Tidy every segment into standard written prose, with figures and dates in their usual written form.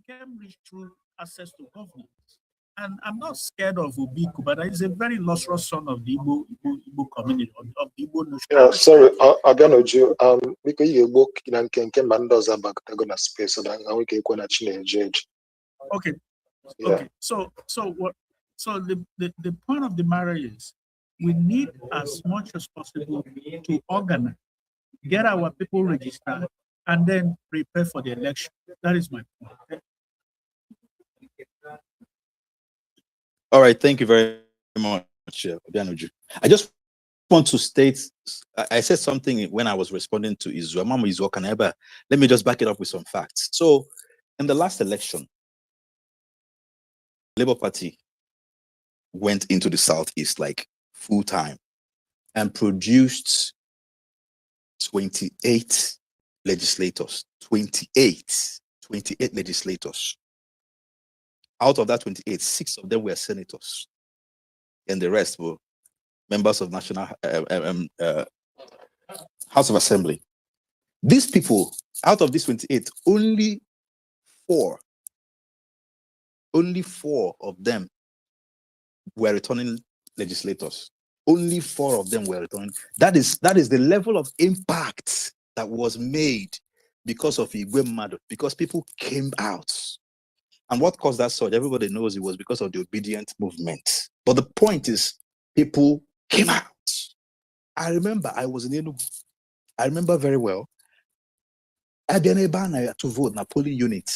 became rich through access to government. And I'm not scared of Obiku, but he's a very illustrious son of the Igbo community, of the Igbo nation. Yeah, sorry, Abanoju, because you book in and can mandos about the space so that we can go and judge. Okay. Yeah. Okay. So the point of the matter is we need as much as possible to organize, get our people registered, and then prepare for the election. That is my point. All right, thank you very much, Obianoju. I just want to state, I said something when I was responding to Israel. Mama Israel Kaneba. Let me just back it up with some facts. So, in the last election, Labour Party went into the Southeast like full time and produced 28 legislators. 28 legislators. Out of that 28, 6 of them were senators, and the rest were members of National House of Assembly. These people, out of these 28, only four of them were returning legislators. Only 4 of them were returning. That is the level of impact that was made because of Igwe Mado, because people came out. And what caused that surge? Everybody knows it was because of the obedient movement. But the point is, people came out. I remember I was in Enugu. I remember very well. I didn't to vote in a polling unit.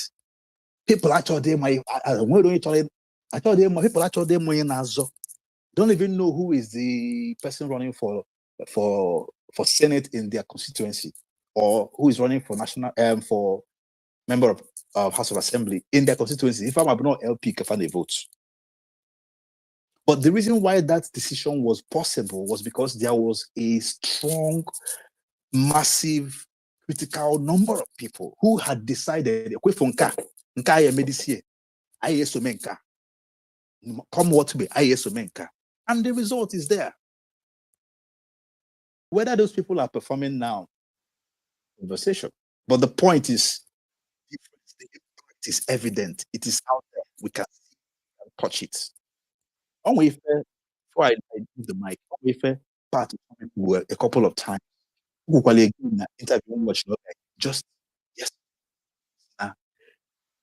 People actually, I told them, people actually don't even know who is the person running for Senate in their constituency, or who is running for national for member of House of Assembly in their constituency. If I'm not LP, can they vote? But the reason why that decision was possible was because there was a strong, massive, critical number of people who had decided, come what may, and the result is there. Whether those people are performing now, conversation. But the point is, the impact is evident. It is out there. We can see and touch it. Before I give the mic, part of people a couple of times. Interview just yes.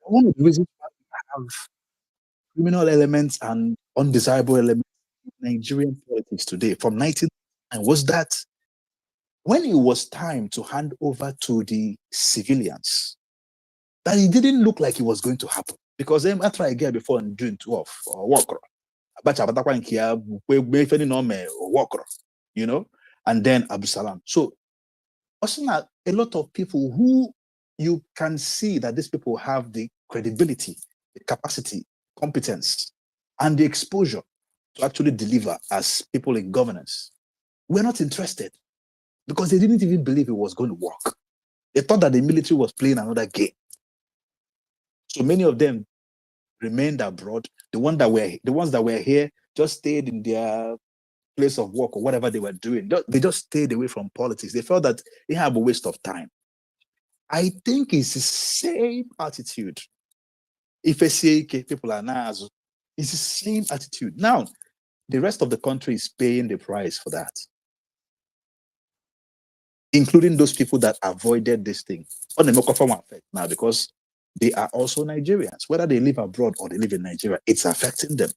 One of the reasons why we have criminal elements and undesirable elements in Nigerian politics today from 1999 was that when it was time to hand over to the civilians, that it didn't look like it was going to happen. Because then after I get before in June 12 or Walker, you know, and then Abu Salam. So also a lot of people who you can see that these people have the credibility, the capacity, competence, and the exposure to actually deliver as people in governance. We're not interested because they didn't even believe it was going to work. They thought that the military was playing another game. So many of them remained abroad. The ones that were here just stayed in their place of work or whatever they were doing. They just stayed away from politics. They felt that they have a waste of time. I think it's the same attitude. If people are now, it's the same attitude. Now, the rest of the country is paying the price for that, including those people that avoided this thing. On the microphone effect now, because they are also Nigerians. Whether they live abroad or they live in Nigeria, it's affecting them.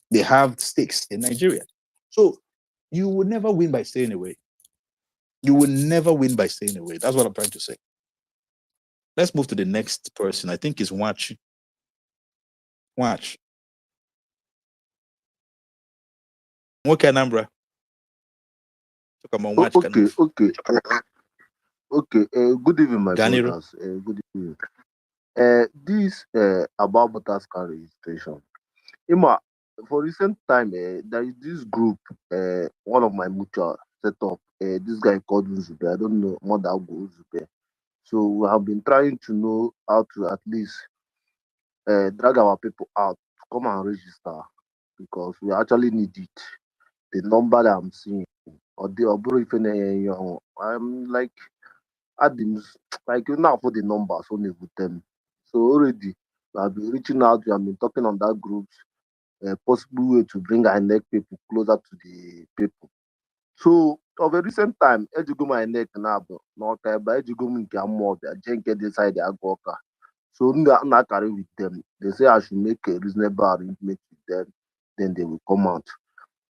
They have stakes in Nigeria. So you will never win by staying away. You will never win by staying away. That's what I'm trying to say. Let's move to the next person. I think it's Watch. Okay, Nambra. Okay. Good evening, my brothers. Good evening. This about voters card registration. Ima, for recent time, there is this group. One of my mutual set up. This guy called Uzube. I don't know more than Uzube. So we have been trying to know how to at least drag our people out to come and register because we actually need it. The number that I'm seeing, or I'm like adding like now for the numbers only with them. So already I've been reaching out. We have been talking on that group. Possible way to bring INEC people closer to the people. So of a recent time, ejigo my neck na bụ n'ọka ebe ejigo m nke Amawbia jee nke dị side Agụọka. So na carry with them. They say I should make a reasonable arrangement with them, then they will come out.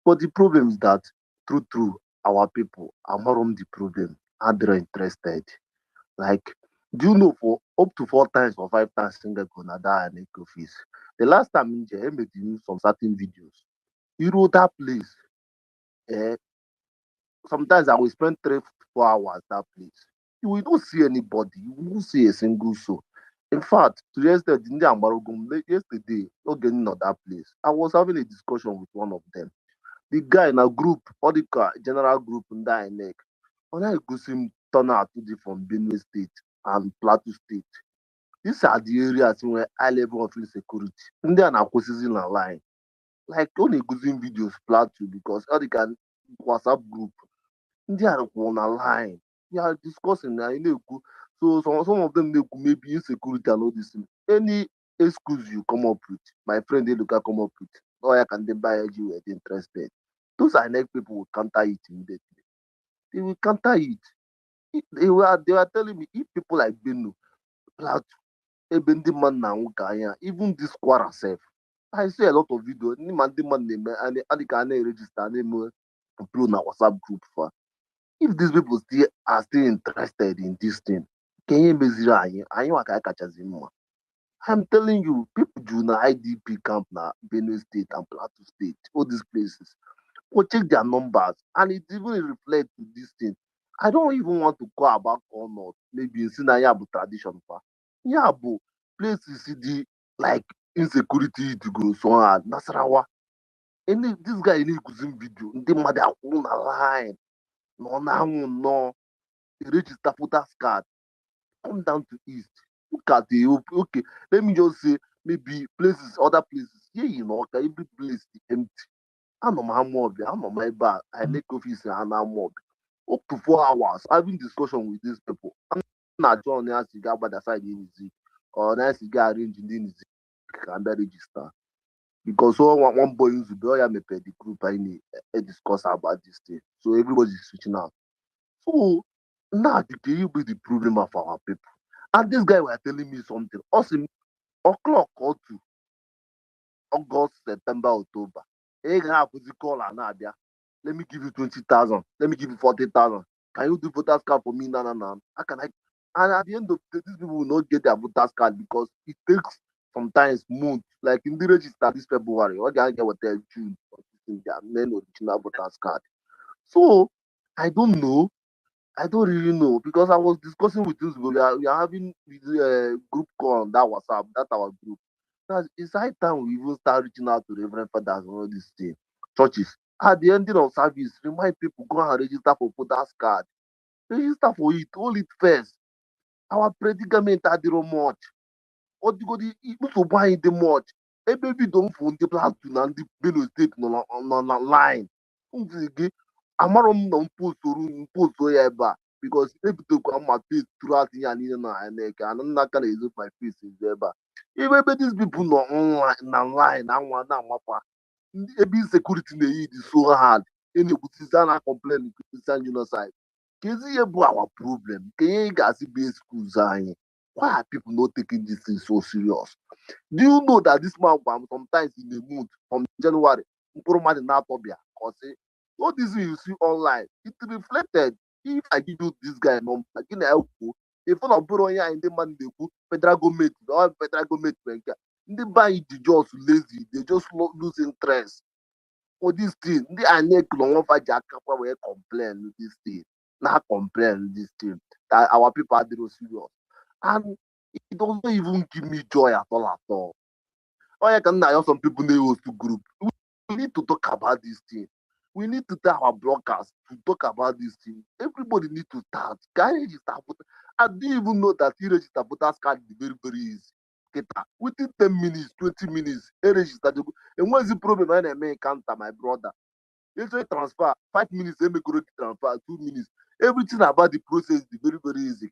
But the problem is that true, our people are more on the problem, are they interested? Like, do you know for up to 4 times or 5 times single Gonada and office? The last time in I made some certain videos. You know that place. Eh, sometimes I will spend 3 4 hours that place. You will not see anybody, you won't see a single soul. In fact, to yesterday, not getting on that place. I was having a discussion with one of them. The guy in a group, or the general group in that neck. When I go see him turn out to from Benue State and Plateau State. These are the areas where high level of insecurity. And they are now in a line. Like only using videos Plateau because all the can WhatsApp group. They are on a line. We are discussing now. So some of them they could maybe insecurity and all this thing. Any excuse you come up with, my friend they look at come up with, or I can they buy you at interested. Those are next people will counter it immediately. They will counter it. They were telling me if people like Benu, Plateau, Ebendi man now, even this Quara self. I see a lot of videos. Ni man demand name and the can register name upload na WhatsApp group for. If these people still are still interested in this thing, can you measure I'm telling you, people do na IDP camp na Benue State and Plateau State, all these places. Go check their numbers and it even reflects this thing. I don't even want to call about or not. Maybe in Sinayabu tradition. Yeah, but places see the like insecurity to go so hard. Nasarawa. Any this guy in Kuzim video, they mother own a line. No, no. He register voters card. Come down to east. Look at the okay. Let me just say maybe places, other places. Yeah, you know, okay, every place is empty. I'm on my mob, I'm on my back. I make office and I'm mob. Up to 4 hours, having discussion with these people. I'm not John Cigar by the side in the or nice cigar arranging in the can be register. Because so one boy used to be oh, me pay the group I need discuss about this thing. So everybody's switching out. So now can you be the problem of our people? And this guy was telling me something. Also, o'clock or two, August, September, October. Hey, can I put the call and Nadia? Let me give you 20,000. Let me give you 40,000. Can you do voters card for me? No, no, no. How can I? And at the end of the day, these people will not get their voters card because it takes sometimes months. Like in the register this February, what I get what they June or their main original voters card. So I don't know. I don't really know because I was discussing with this. We are having group call on that WhatsApp, that our group. Now, it's high time we even start reaching out to Reverend Fathers and all these things. Churches. At the ending of service, remind people go and register for voters card. Register for it, hold it first. Our predicament are the much. Ọdịgodi nsogbu anyị dị much ebe bido mfu ndị Plateau na ndị Benue steeti nọ na line mzi gị amarọ m na mposto ya ebe a because ebidokwa mma face throughout ya niile na eke ana nna aka na-ezo my face ezo ebe a ebe these people nọ na line na anwa na-amafa ebe insecurity na-eyi dị so hard na-ekwusizi a na-complain Christian genocide kezi ihe bụ our problem ka ihe ị ga-asị bụ excuse anyị. Why are people not taking this thing so serious? Do you know that this man sometimes in a month from January, all this thing you see online, it reflected. If I give you this guy number, again, if I'm not put on here in the man, the federal government, or federal government, they buy it just lazy, they just lose interest. For this thing, they are not going to complain with this thing, not complain with this thing. That our people are the serious. And it doesn't even give me joy at all at all. Or I can now some people they host to group. We need to talk about this thing. We need to tell our bloggers to talk about this thing. Everybody need to start. Can you register voter? I didn't even know that you register voters card is very, very easy. Within 10 minutes, 20 minutes, I register. And what's the problem when I may encounter my brother? Let's say transfer 5 minutes, they make already transfer 2 minutes. Everything about the process is very, very easy.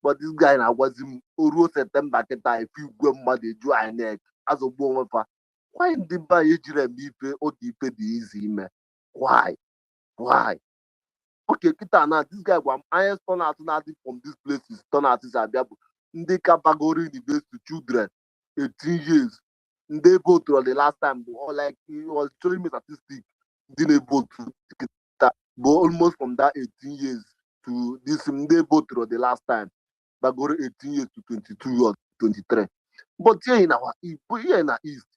but this guy na was him Uru September keta if you go mad eju INEC as a woman for why the buy ejire ife o di ife the easy me why okay kita now this guy was highest turnout from this places turnout is abiabu ndị category university children 18 years they vote for the last time or like he was showing me statistics didn't vote but almost from that 18 years to this they vote for the last time but go 18 years to 22 or 23 but here in our east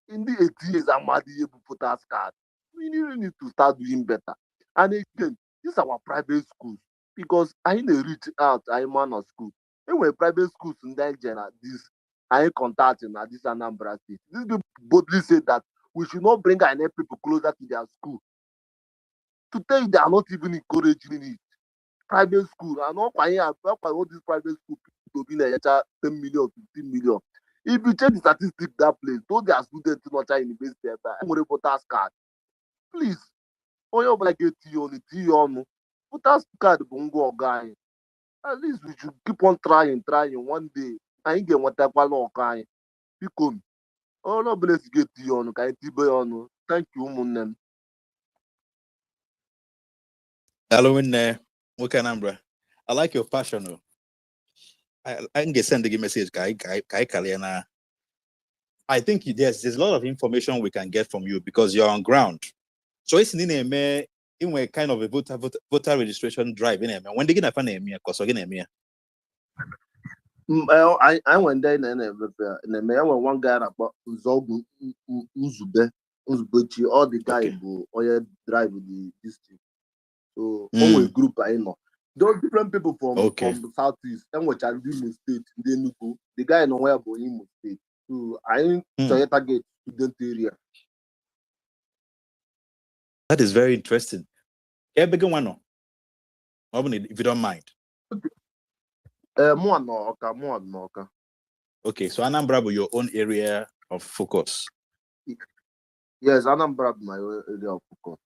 in the 18 years I'm able voters card we really need to start doing better and again these are our private schools because I ain't reach out I'm man of school and when private schools in Nigeria this I ain't contacting at this Anambra State. These people boldly say that we should not bring our people closer to their school. To tell you they are not even encouraging it. Private school, and all these private school to be like 10 million, 15 million. If you check the statistics that place, those their students in North University, I'm going to voters card. Please, all your like on voters card bongo guy. At least we should keep on trying. One day, I ain't get whatever law guy. Become oh no bless get you on ka tibe on thank you ụmụnne m Halloween Anambra. I like your passion. I can get send the message Kaliana. I think there's a lot of information we can get from you because you're on ground. So it's in a kind of a voter registration drive in when they get a because again I went there and one guy about Nzogbu Nzubechi, all the guy go drive the district. So only group I know. Those different people from the southeast and which are Imo State, the guy know where about Imo State. So I ain't Toyota Gate student area. That is very interesting. Yeah, big one. If you don't mind. More no. Okay, so Anambra, your own area of focus. Yes, Anambra, my area of focus.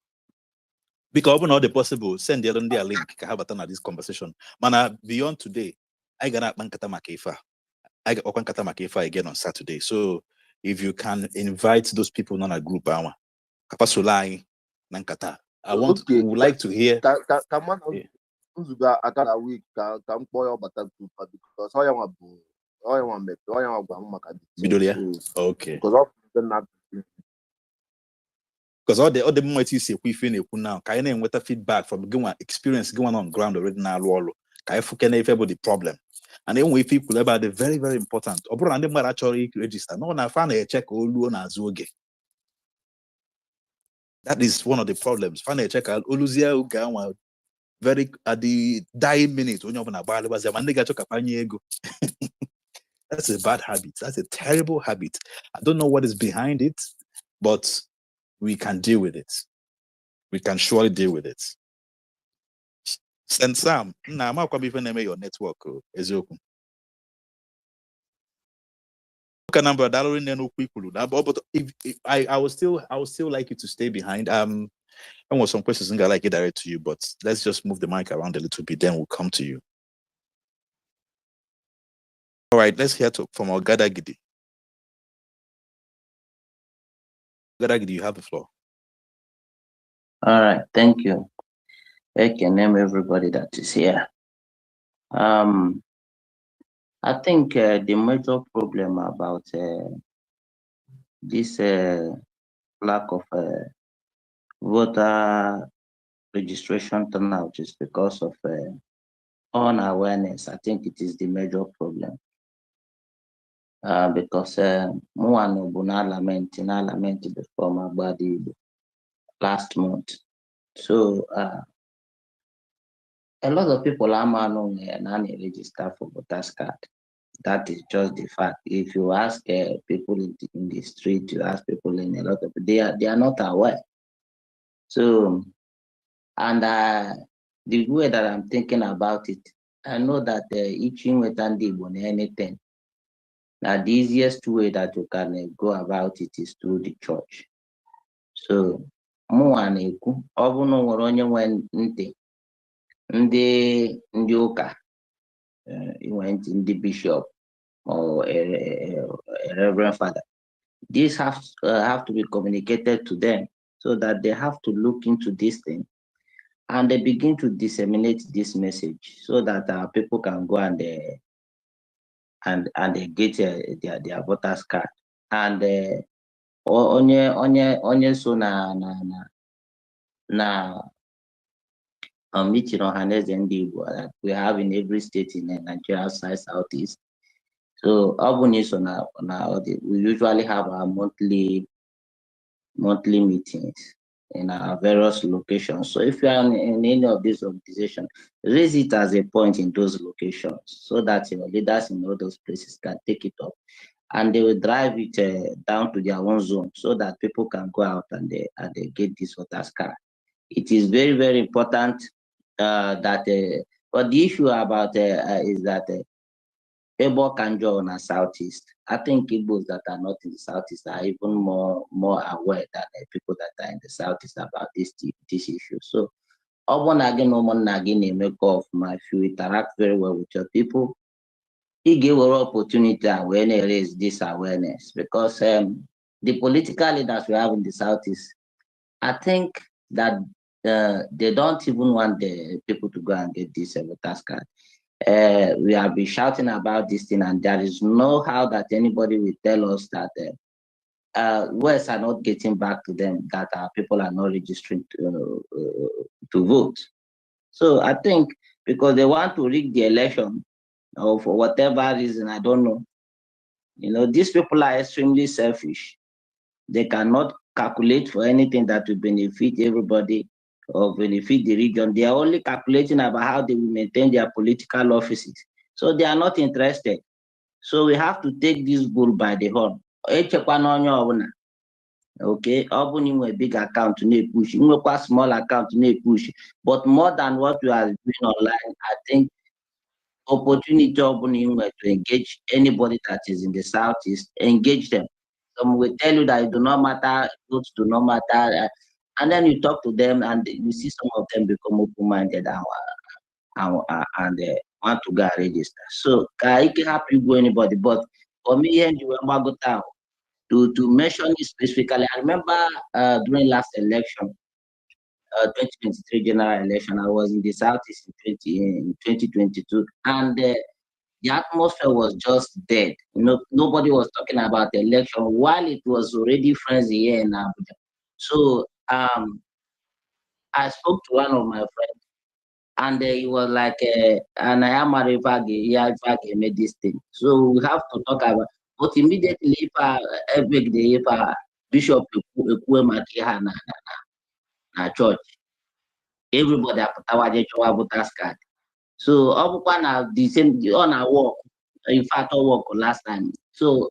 Because open all the possible, send their link. I have a this conversation. Man, beyond today, I got Mankata Makefa. I got Okankata Makefa again on Saturday. So if you can invite those people on a group, Kapasulai, Nankata. I would like to hear. Uzuga atara week ka mkpọrọ bata group because all you want Bidolia. Okay. Because all the moments you say we feel now, can you get feedback from experience going on ground already now? Can you about the problem? And then we people about the very, very important. And they actually register. No, I found a check all on Azuge. That is one of the problems. Find a check out Oluzia very at the dying minute when you're about was that's a bad habit. That's a terrible habit. I don't know what is behind it, but we can deal with it. We can surely deal with it. Send Sam. Now I'm not even name your network. Ezoku. Number but if I will still like you to stay behind. I want some questions and I like it direct to you, but let's just move the mic around a little bit, then we'll come to you. All right, let's hear from our Gadagidi. Gadagidi, you have the floor. All right, thank you. I can name everybody that is here. I think the major problem about this lack of voter registration turnout is because of unawareness. I think it is the major problem. Because Muano Buna lament before my body last month. So a lot of people are not register for voters card. That is just the fact. If you ask people in the street, you ask people in a lot of they are not aware. So, and the way that I'm thinking about it, I know that each with Igbo anything. Now, the easiest way that you can go about it is through the church. So, mụnwa na-ekwu ọ bụrụ na nwere onye nwe ntị ndị ụka he went in the bishop or a reverend father. These have to be communicated to them so that they have to look into this thing and they begin to disseminate this message so that people can go and they get their voters card. And onye so na meeting ọhaneze ndị Igbo that we have in every state in Nigeria outside Southeast. So we usually have our monthly meetings in our various locations. So if you are in any of these organizations, raise it as a point in those locations so that leaders in all those places can take it up and they will drive it down to their own zone so that people can go out and they get this voters card. It is very, very important but the issue about is that Igbo can join a Southeast. I think Igbos that are not in the Southeast are even more aware than people that are in the Southeast about this issue. So, if you interact very well with your people, he gave an opportunity and when they raise this awareness because the political leaders we have in the Southeast, I think that they don't even want the people to go and get this voters card. We have been shouting about this thing, and there is no how that anybody will tell us that West are not getting back to them, that people are not registering to vote. So I think because they want to rig the election, or for whatever reason, I don't know. These people are extremely selfish. They cannot calculate for anything that will benefit everybody or benefit the region. They are only calculating about how they will maintain their political offices. So they are not interested. So we have to take this bull by the horn. Okay, opening a big account to push, small account to push. But more than what we are doing online, I think opportunity opening to engage anybody that is in the Southeast, engage them. Some will tell you that it do not matter, votes do not matter, and then you talk to them and you see some of them become open-minded and want to go register. So it can help you go anybody, but for me and you go town to mention it specifically. I remember during last election, 2023 general election, I was in the Southeast in 2022, and the atmosphere was just dead. Nobody was talking about the election while it was already frenzy here in Abuja. So I spoke to one of my friends, and he was like, and I am made this thing. So we have to talk about. But immediately, if Bishop Ekwemaki na church, everybody apụtawaje chọwa voters card. So ọ bụkwa na the same on our work. In fact, I work last time. So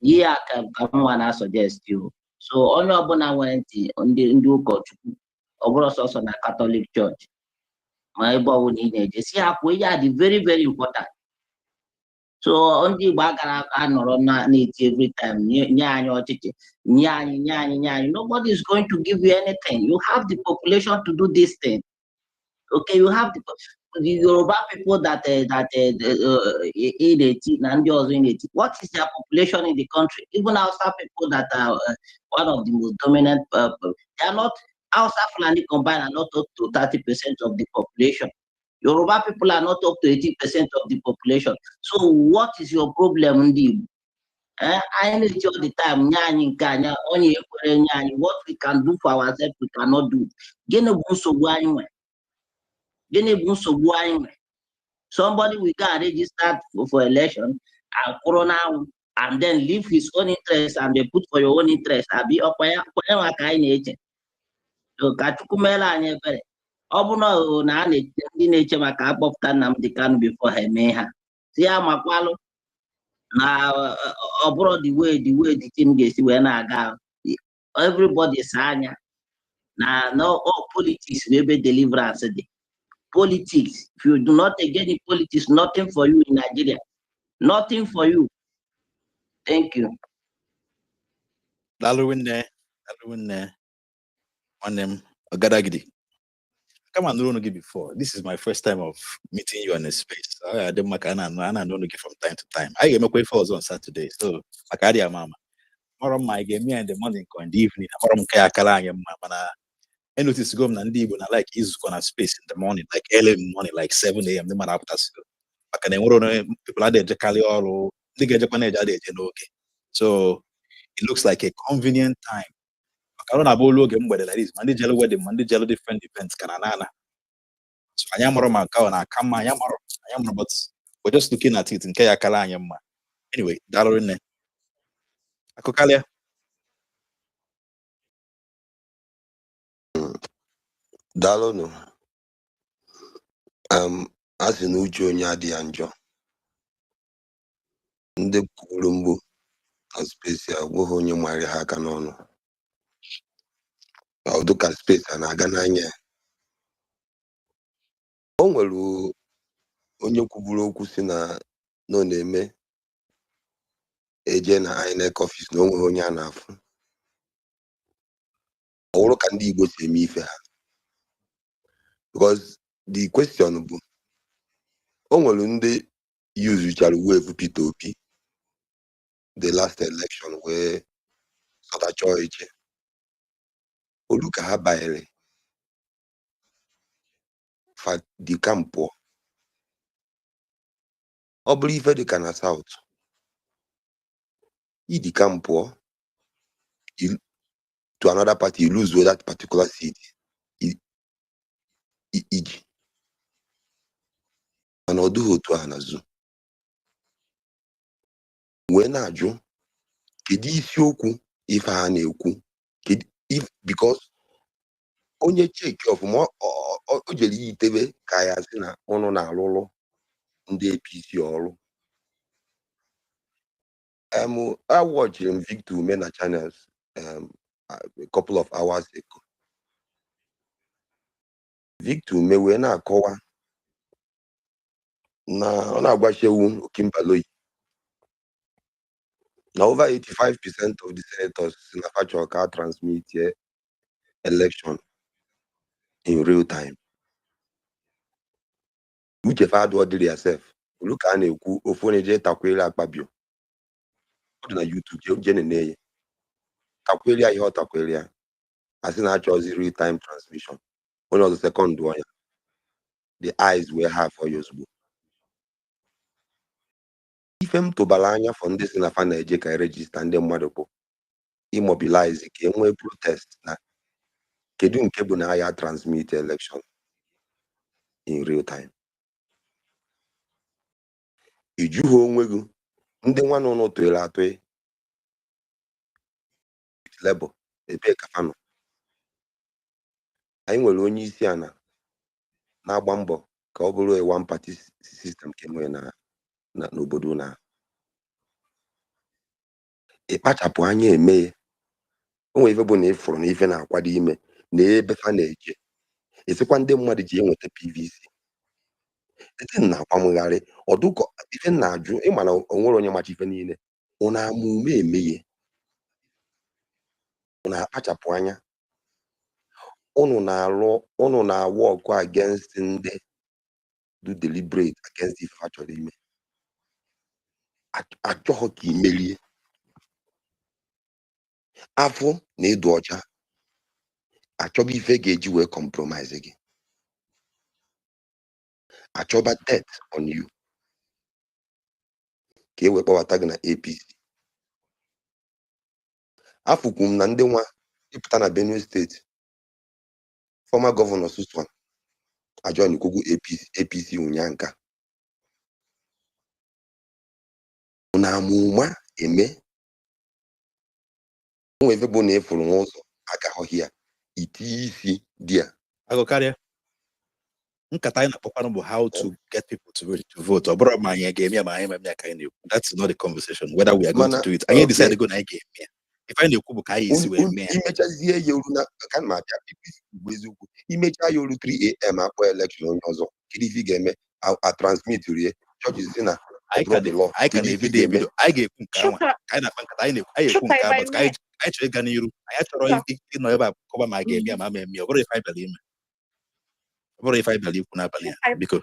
yeah, ka m na suggest you. So onye ọbụla nwere ntị ndị ụkọchukwu ọ bụrụ sọsọ na Catholic Church ma ebe ọbụla ị na-eje si ha kwuo ya dị very, very important. So ndị Igbo agara anọrọ na-eti every time nye anyị ọchịchị nye anyị. Nobody is going to give you anything. You have the population to do this thing. Okay, you have the Yoruba people that in what is their population in the country? Even outside people that are one of the most dominant people, they are not outside Fulani combined are not up to 30% of the population. Yoruba people are not up to 80% of the population. So what is your problem, Ndi? I need all the time. What we can do for ourselves, we cannot do. Somebody will go register for election and then leave his own interest and they put for your own interest. So Kachukumela and Ebere. Obuno na na-eche maka akpọpụta Nnamdi Kanu before ha eme ha. Si ya makwalụ na ọ bụrụ the way the team ga-esi wee na-aga. Everybody sa anya na no politics na ebe deliverance dị. Politics, if you do not engage in politics, nothing for you in Nigeria. Nothing for you. Thank you. Daluwinne, Ogadagidi. come and know before. This is my first time of meeting you in a space. I don't know from time to time. I get my calls on Saturday, so I carry a mama. Or my game in the morning or in the evening. I notice go and like is gonna space in the morning, like early in the morning, like 7 a.m. The man after school. People are there all they get okay. So it looks like a convenient time. I don't know like this. Monday jello wedding, Monday jello different events. So I am my cow and I come I am, but we're just looking at it in Kayakala. Anyway, Dalorine. Akokalia. Daalụnụ. A sị na uche onye adịghị njọ. Ndị kwuru mgbu na spesi agwụghị onye nwere ha aka n'ọnụ. Ọdụ ka spesi a na-aga n'anya. O nwere onye kwuburu okwu si na ọ na-eme eje na INEC office na o nweghị onye a na-afụ. Ọ bụrụ ka ndị Igbo si eme ife ha. Because the question bụ o nwere ndị yuzuchara wave Peter Obi the last election where Sọtachọ eche olu ka ha banyere fa dị ka mpụọ. Ọ bụrụ ife dị ka na South ịdị ka mpụọ to another party you lose with that particular seat iji mana ọ dịghị otu a na zoo wee na-ajụ kedu isiokwu ife ha na-ekwu because onye cheki ọfụma o jere ya itebe ka ya sị na ọnụ na-alụlụ ndị APC ọrụ. I watched Victor Ume na channels a couple of hours ago. Victor Ume wee na-akọwa na ọ na-agbachewu Okimbaloyi na over 85% of the senators in the factual car transmit election in real time. Which if I do yourself, look at a phone takwela akpabio. Go to YouTube, Jenny Takwela, you Takwela. As in actual real time transmission. One of the second one, the eyes we have for your book. If him to balanya from this in a fan register and then what immobilize it, protest na Kedun Kebunaya transmit election in real time. Ijuho onwegu ndị nwa nọ n'otuela atụ lebo ebe kafano. Anyị nwere onye isi ana na-agba mbọ ka ọ bụrụ a one party system ka enwe na n'obodo na ịkpachapụ anya eme onwe ife bụ na ịfụrụ na ife na-akwado ime na ebe fa na-eje esikwa ndị mmadụ ji enweta PVC ete na-akwamụgharị ọdụkọ ife na-ajụ ịma na onwere onye machi ife niile ụna amụme emeye ụna akpachapụ anya ụnụ na-awụ ọkụ against ndị do deliberate against ife ha chọrọ ime achọghị ka imerie afọ na ịdụ ọcha achọba ife ga-eji wee compromise gị achọba debt on you ka e wee kpọbata gị na APC. Afụkwu m na ndị nwa ịpụta na Benue steeti former governor Suswan ajoin Ikugu APC ụnyaahụ na amụma eme onwe ebe bụ na efuru n'ụzọ agahọghị ya iti isi dị ya. Agokaria. Nkata anyị na-akpọkwanụ bụ how to get people to vote. Ọ bụrụ ma anyị ga-eme ma anyị eme ka anyị na-ekwu. That's not the conversation whether we are going to do it. Anyị decide go na anyị ga-eme ya. If anyị na-ekwu bụ ka anyị esi wee mee ya. Imechazie ya olu na ka ma abịa bụ eziokwu imecha ya olu 3 AM akpọ election onye ọzọ kedu ife ị ga-eme a transmit rie chọọchị si na anyị ka na-ebido anyị ga-ekwu nke ahụ ka anyị na-akpa nkata anyị ekwu nke ahụ ka anyị chọrọ ịga n'iru anyị chọrọ ịnọ ebe a kọba ma a ga-eme ya ma ama eme ọ bụrụ ife anyị bịara ime What if I believe because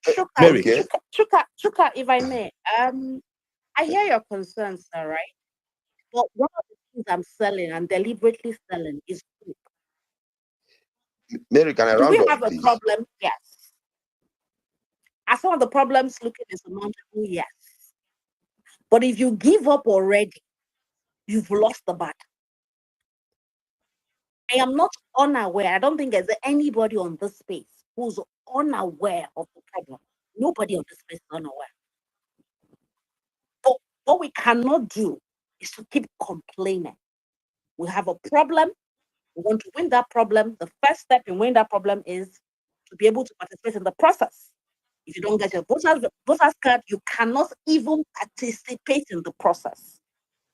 Chuka, Mary, Okay. Chuka, if I may, I hear your concerns, all right. But one of the things I'm selling and deliberately selling is food. Mary, can I Do we round have up, a please? problem? Yes. Are some of the problems looking insurmountable? Yes. But if you give up already, you've lost the battle. I am not unaware. I don't think there's anybody on this space who's unaware of the problem. Nobody on this space is unaware. But what we cannot do is to keep complaining. We have a problem. We want to win that problem. The first step in winning that problem is to be able to participate in the process. If you don't get your voter's card, you cannot even participate in the process.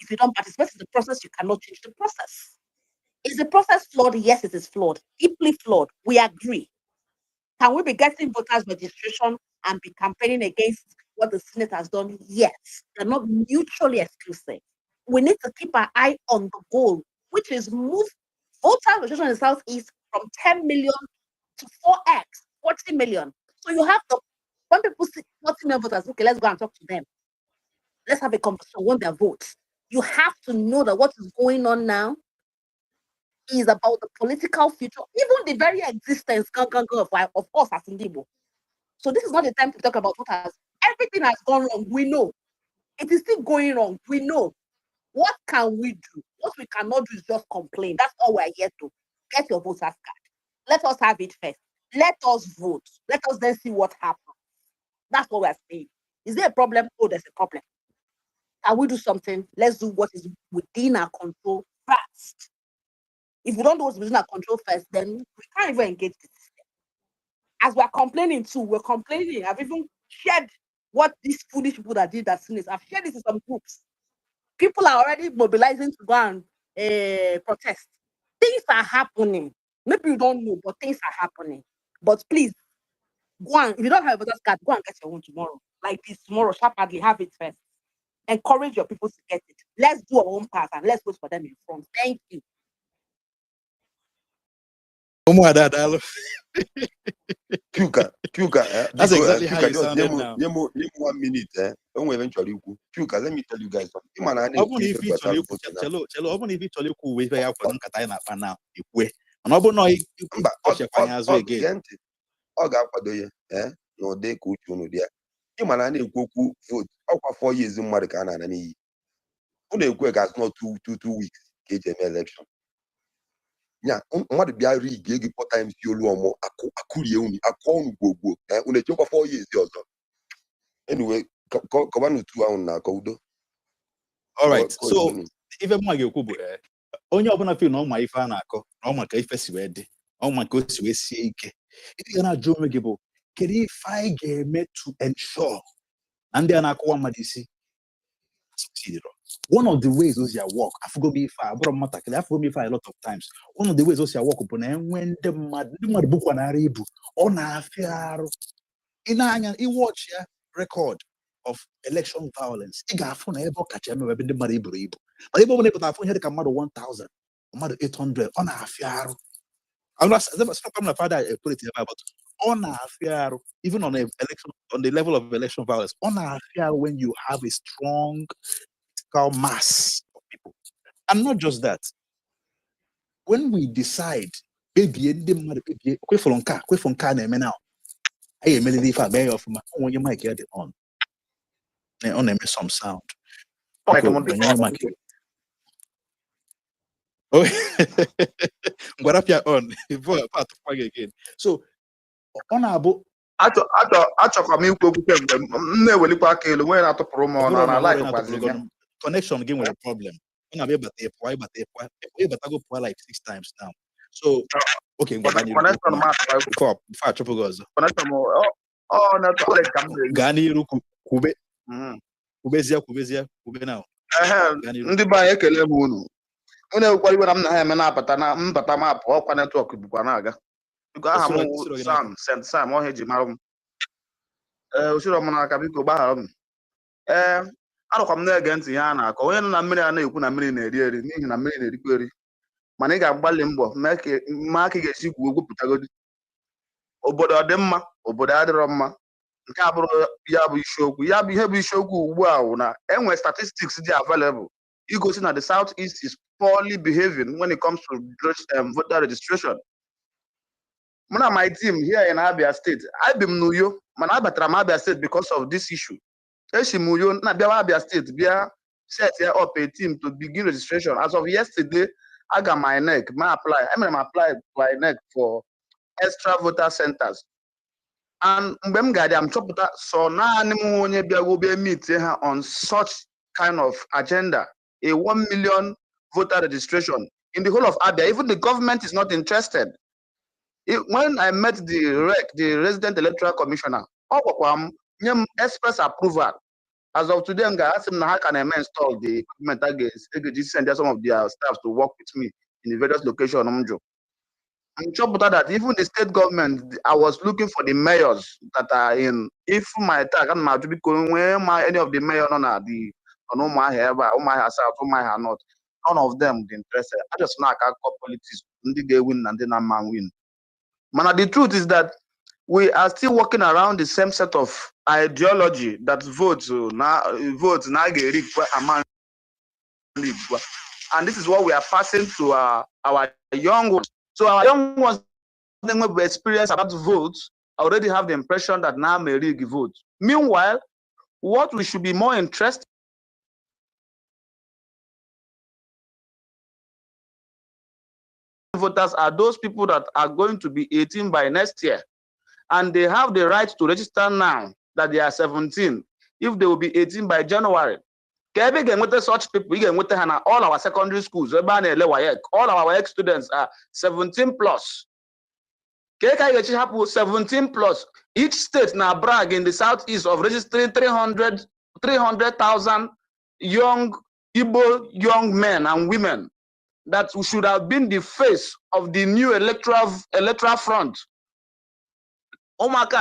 If you don't participate in the process, you cannot change the process. Is the process flawed? Yes, it is flawed, deeply flawed. We agree. Can we be getting voters registration and be campaigning against what the Senate has done? Yes. They're not mutually exclusive. We need to keep our eye on the goal, which is move voter registration in the Southeast from 10 million to 4x, 40 million. So you have the, when people see 40 million voters, okay, let's go and talk to them. Let's have a conversation, want their votes. You have to know that what is going on now is about the political future, even the very existence of us as Igbo. So this is not the time to talk about voters. Everything has gone wrong. We know. It is still going wrong. We know. What can we do? What we cannot do is just complain. That's all we're here to. Get your voter's card. Let us have it first. Let us vote. Let us then see what happens. That's what we're saying. Is there a problem? Oh, there's a problem. Can we do something? Let's do what is within our control first. If we don't do what's within our control first, then we can't even engage the system. As we're complaining too, we're complaining. I've even shared what these foolish people that did that sin is. I've shared this in some groups. People are already mobilizing to go and protest. Things are happening. Maybe you don't know, but things are happening. But please, go on. If you don't have a voter's card, go and get your own tomorrow. Like this tomorrow, sharply have it first. Encourage your people to get it. Let's do our own part and let's wait for them in front. Thank you. Chuka, That's exactly how Chuka, you just sounded now. give me 1 minute. Don't eventually go. Chuka, let me tell you guys something. Even if it's only even if it's only cool with where you for nkata na pa now, ikwe. And ọ bụ na ọ ga-akwado ya n'ụdị ka uche unu dị ya. Ịma na a na-ekwu okwu vote ọkwa 4 years mmadụ ka a na-ana n'iyi. Unu ekwe ka asị nọ 2 weeks ka eji eme election. Ya mmadụ bịa rig ego pọta MC Oluomo akụrie unu akụọ unu gbogbo unu echekwa 4 years ọzọ. Anyway, kọbanụ tu ahụ na-akọ udo. All right, so ife mma ga-ekwu bụ onye ọbụla feel na ọma ife a na-akọ na ọma ka ife si wee dị ọma ka o si wee sie ike ị ga na-ajụ onwe gị bụ kedu ife anyị ga-eme to ensure na ndị a na-akụwa mmadụ isi succeed. One of the ways those work, afụgo m ife a bụrụ mmatakịrị afụgo m ife a lot of times. One of the ways those work bụ na enwe ndị mmadụ bụkwanara ibu ọ na-afịa arụ ị na-anya iwatch ya record of election violence. Ị ga-afụ na ebe ọ kacha eme ebe ndị mmadụ iburu ibu mana ebe ọ bụla ịpụta afụ ihe dị ka mmadụ 1000 mmadụ 800 ọ na-afịa arụ. I'm not father put it about on a even on the level of election violence, on a when you have a strong political mass of people. And not just that. When we decide, baby, now. I immediately if I bear off my when you might get it on. Some sound. Okay, when you might oh, what up your on again? So, honorable. Achọkwa m ikwu okwu kemgbe m na-ewelikwa aka elu nwere na-atụpụrụ m ọnụ na like connection again with a problem. When I be go like 6 times now. So, okay, connection ma before I chop goes. connection oh na to ka m na-eri Gani ruku kube. Kube now. Ndị be anyị ekele m unu ekwekwa iwe na m na ha eme na-apụta na mbata mapụ ọkwa netwọk bụkwa na-aga biko aha m Sam ọhịa ji mara m osiri ọmụ n'aka biko gbaghara m anọkwa m na-ege ntị ihe a na-akọ onye nọ na mmiri a na-ekwu na mmiri na-eri eri n'ihi na mmiri na-erikwa eri mana ị ga-agbalị mbọ ma aka ị ga-esi gwuo gwupụtagodi obodo dị mma obodo adịrọ mma nke a bụrụ ya bụ isiokwu ya bụ ihe bụ isiokwu ugbu a na enwe statistics dị available igosi na the southeast is poorly behaving when it comes to voter registration. Muna my team here in Abia State, I've been Nuyo, man abatara Abia State because of this issue. Eshimuyo na bia Abia State bia set here up a team to begin registration. As of yesterday, I got my neck, my apply. I'm apply my neck for extra voter centers. And I'm chopped so now will be meeting on such kind of agenda, a 1 million voter registration in the whole of Abia. Even the government is not interested. When I met the resident electoral commissioner, express approval. As of today, I asked him how can I install the equipment against send some of their staff to work with me in the various locations. I'm sure that even the state government, I was looking for the mayors that are in. If my tag and my to be going where any of the mayors on the on my hair, my south, my hair not, none of them interested. I just know I can't call politics. They win and then I'm win. Man, the truth is that we are still working around the same set of ideology that votes now and this is what we are passing to our young ones. So our young ones, with experience about votes, already have the impression that now may rig vote. Meanwhile, what we should be more interested voters are those people that are going to be 18 by next year, and they have the right to register now that they are 17 if they will be 18 by January. With such people, we with all our secondary schools, all our ex students are 17 plus. 17 plus. Each state now brag in the southeast of registering 300,000 young Igbo young men and women that should have been the face of the new electoral front. Omaka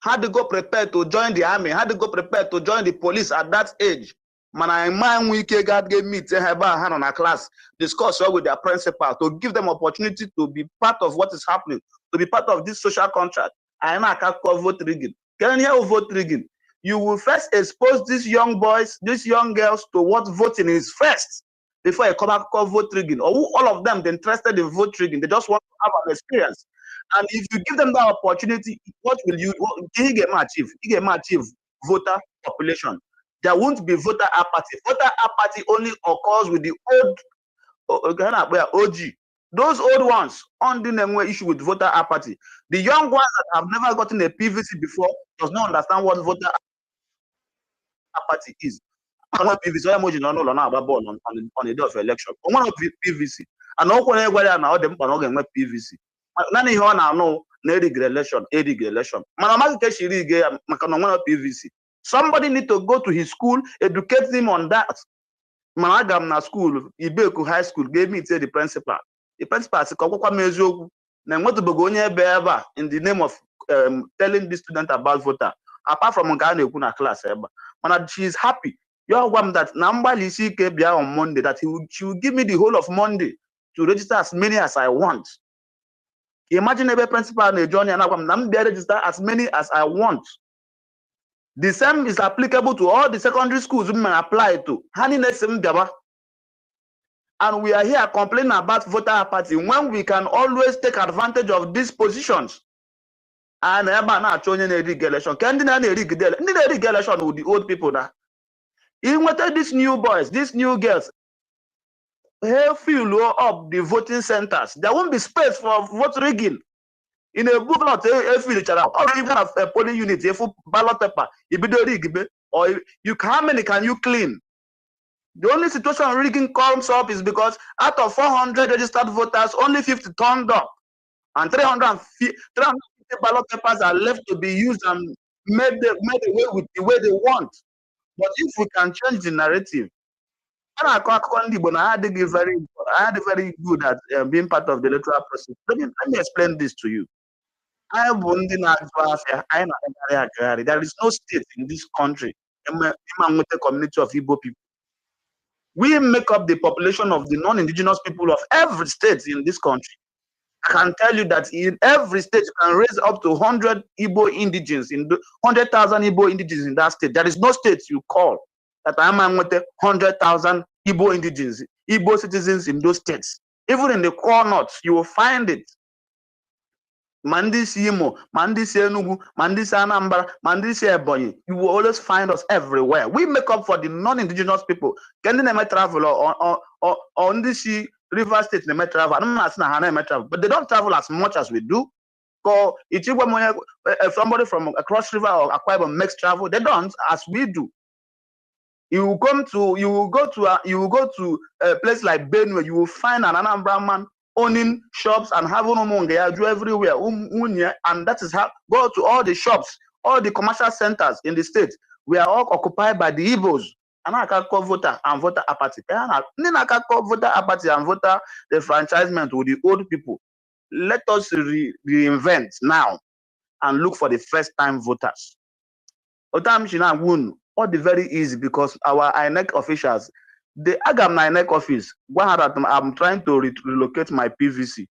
had to go prepared to join the army, had to go prepared to join the police at that age. Man, I mind we God gave me to have a hand on a class, discuss with their principal to give them opportunity to be part of what is happening, to be part of this social contract. I can't call vote rigging. Can you hear vote rigging? You will first expose these young boys, these young girls to what voting is first before you come back call vote rigging. Or all of them they're interested in vote rigging. They just want to have an experience. And if you give them that opportunity, what will you achieve? You can achieve voter population. There won't be voter apathy. Voter apathy only occurs with the OG. Those old ones on the issue with voter apathy. The young ones that have never gotten a PVC before does not understand what voter apathy is. PVC on the day of election. One of PVC. And no one ever now them PVC. None here now election, election. PVC. Somebody need to go to his school, educate him on that. Managam na school, Ibeku High School gave me to the principal. The principal said, in the name of telling the student about voter. Apart from Ghana class, she is happy. You're one that number on Monday that she will give me the whole of Monday to register as many as I want. Imagine a principal and a journey and I'm there register as many as I want. The same is applicable to all the secondary schools women apply to. And we are here complaining about voter apathy when we can always take advantage of these positions. And election. Can election with the old people now? Even these new boys, these new girls, they fill up the voting centers. There won't be space for vote rigging. In a book, not a filter, or even have a polling unit, a ballot paper, or how many can you clean? The only situation rigging comes up is because out of 400 registered voters, only 50 turned up, and 350 ballot papers are left to be used and made away with the way they want. But if we can change the narrative, I had very good at being part of the electoral process. Let me explain this to you. There is no state in this country with a community of Igbo people. We make up the population of the non-indigenous people of every state in this country. I can tell you that in every state you can raise up to 100 Igbo indigenes in 100,000 Igbo indigenes in that state. There is no state you call that I'm with 100,000 Igbo indigenes, Igbo citizens in those states. Even in the core north, you will find it. Mandisi Imo, Mandisi Enugu, Mandisi Anambra, Mandisi Ebonyi. You will always find us everywhere. We make up for the non-indigenous people. Can they travel or on this river state they may travel? I don't know travel, but they don't travel as much as we do. So if somebody from across river or Akwa Ibom makes travel, they don't as we do. You will go to a place like Benue, you will find an Anambra man owning shops and having do everywhere. And that is how go to all the shops, all the commercial centers in the state. We are all occupied by the Igbos. And I can call voter and voter apathy. And I can call voter apathy and voter the franchisement with the old people. Let us reinvent now and look for the first time voters. All the very easy because our INEC officials, the Agam INEC office, I'm trying to relocate my PVC.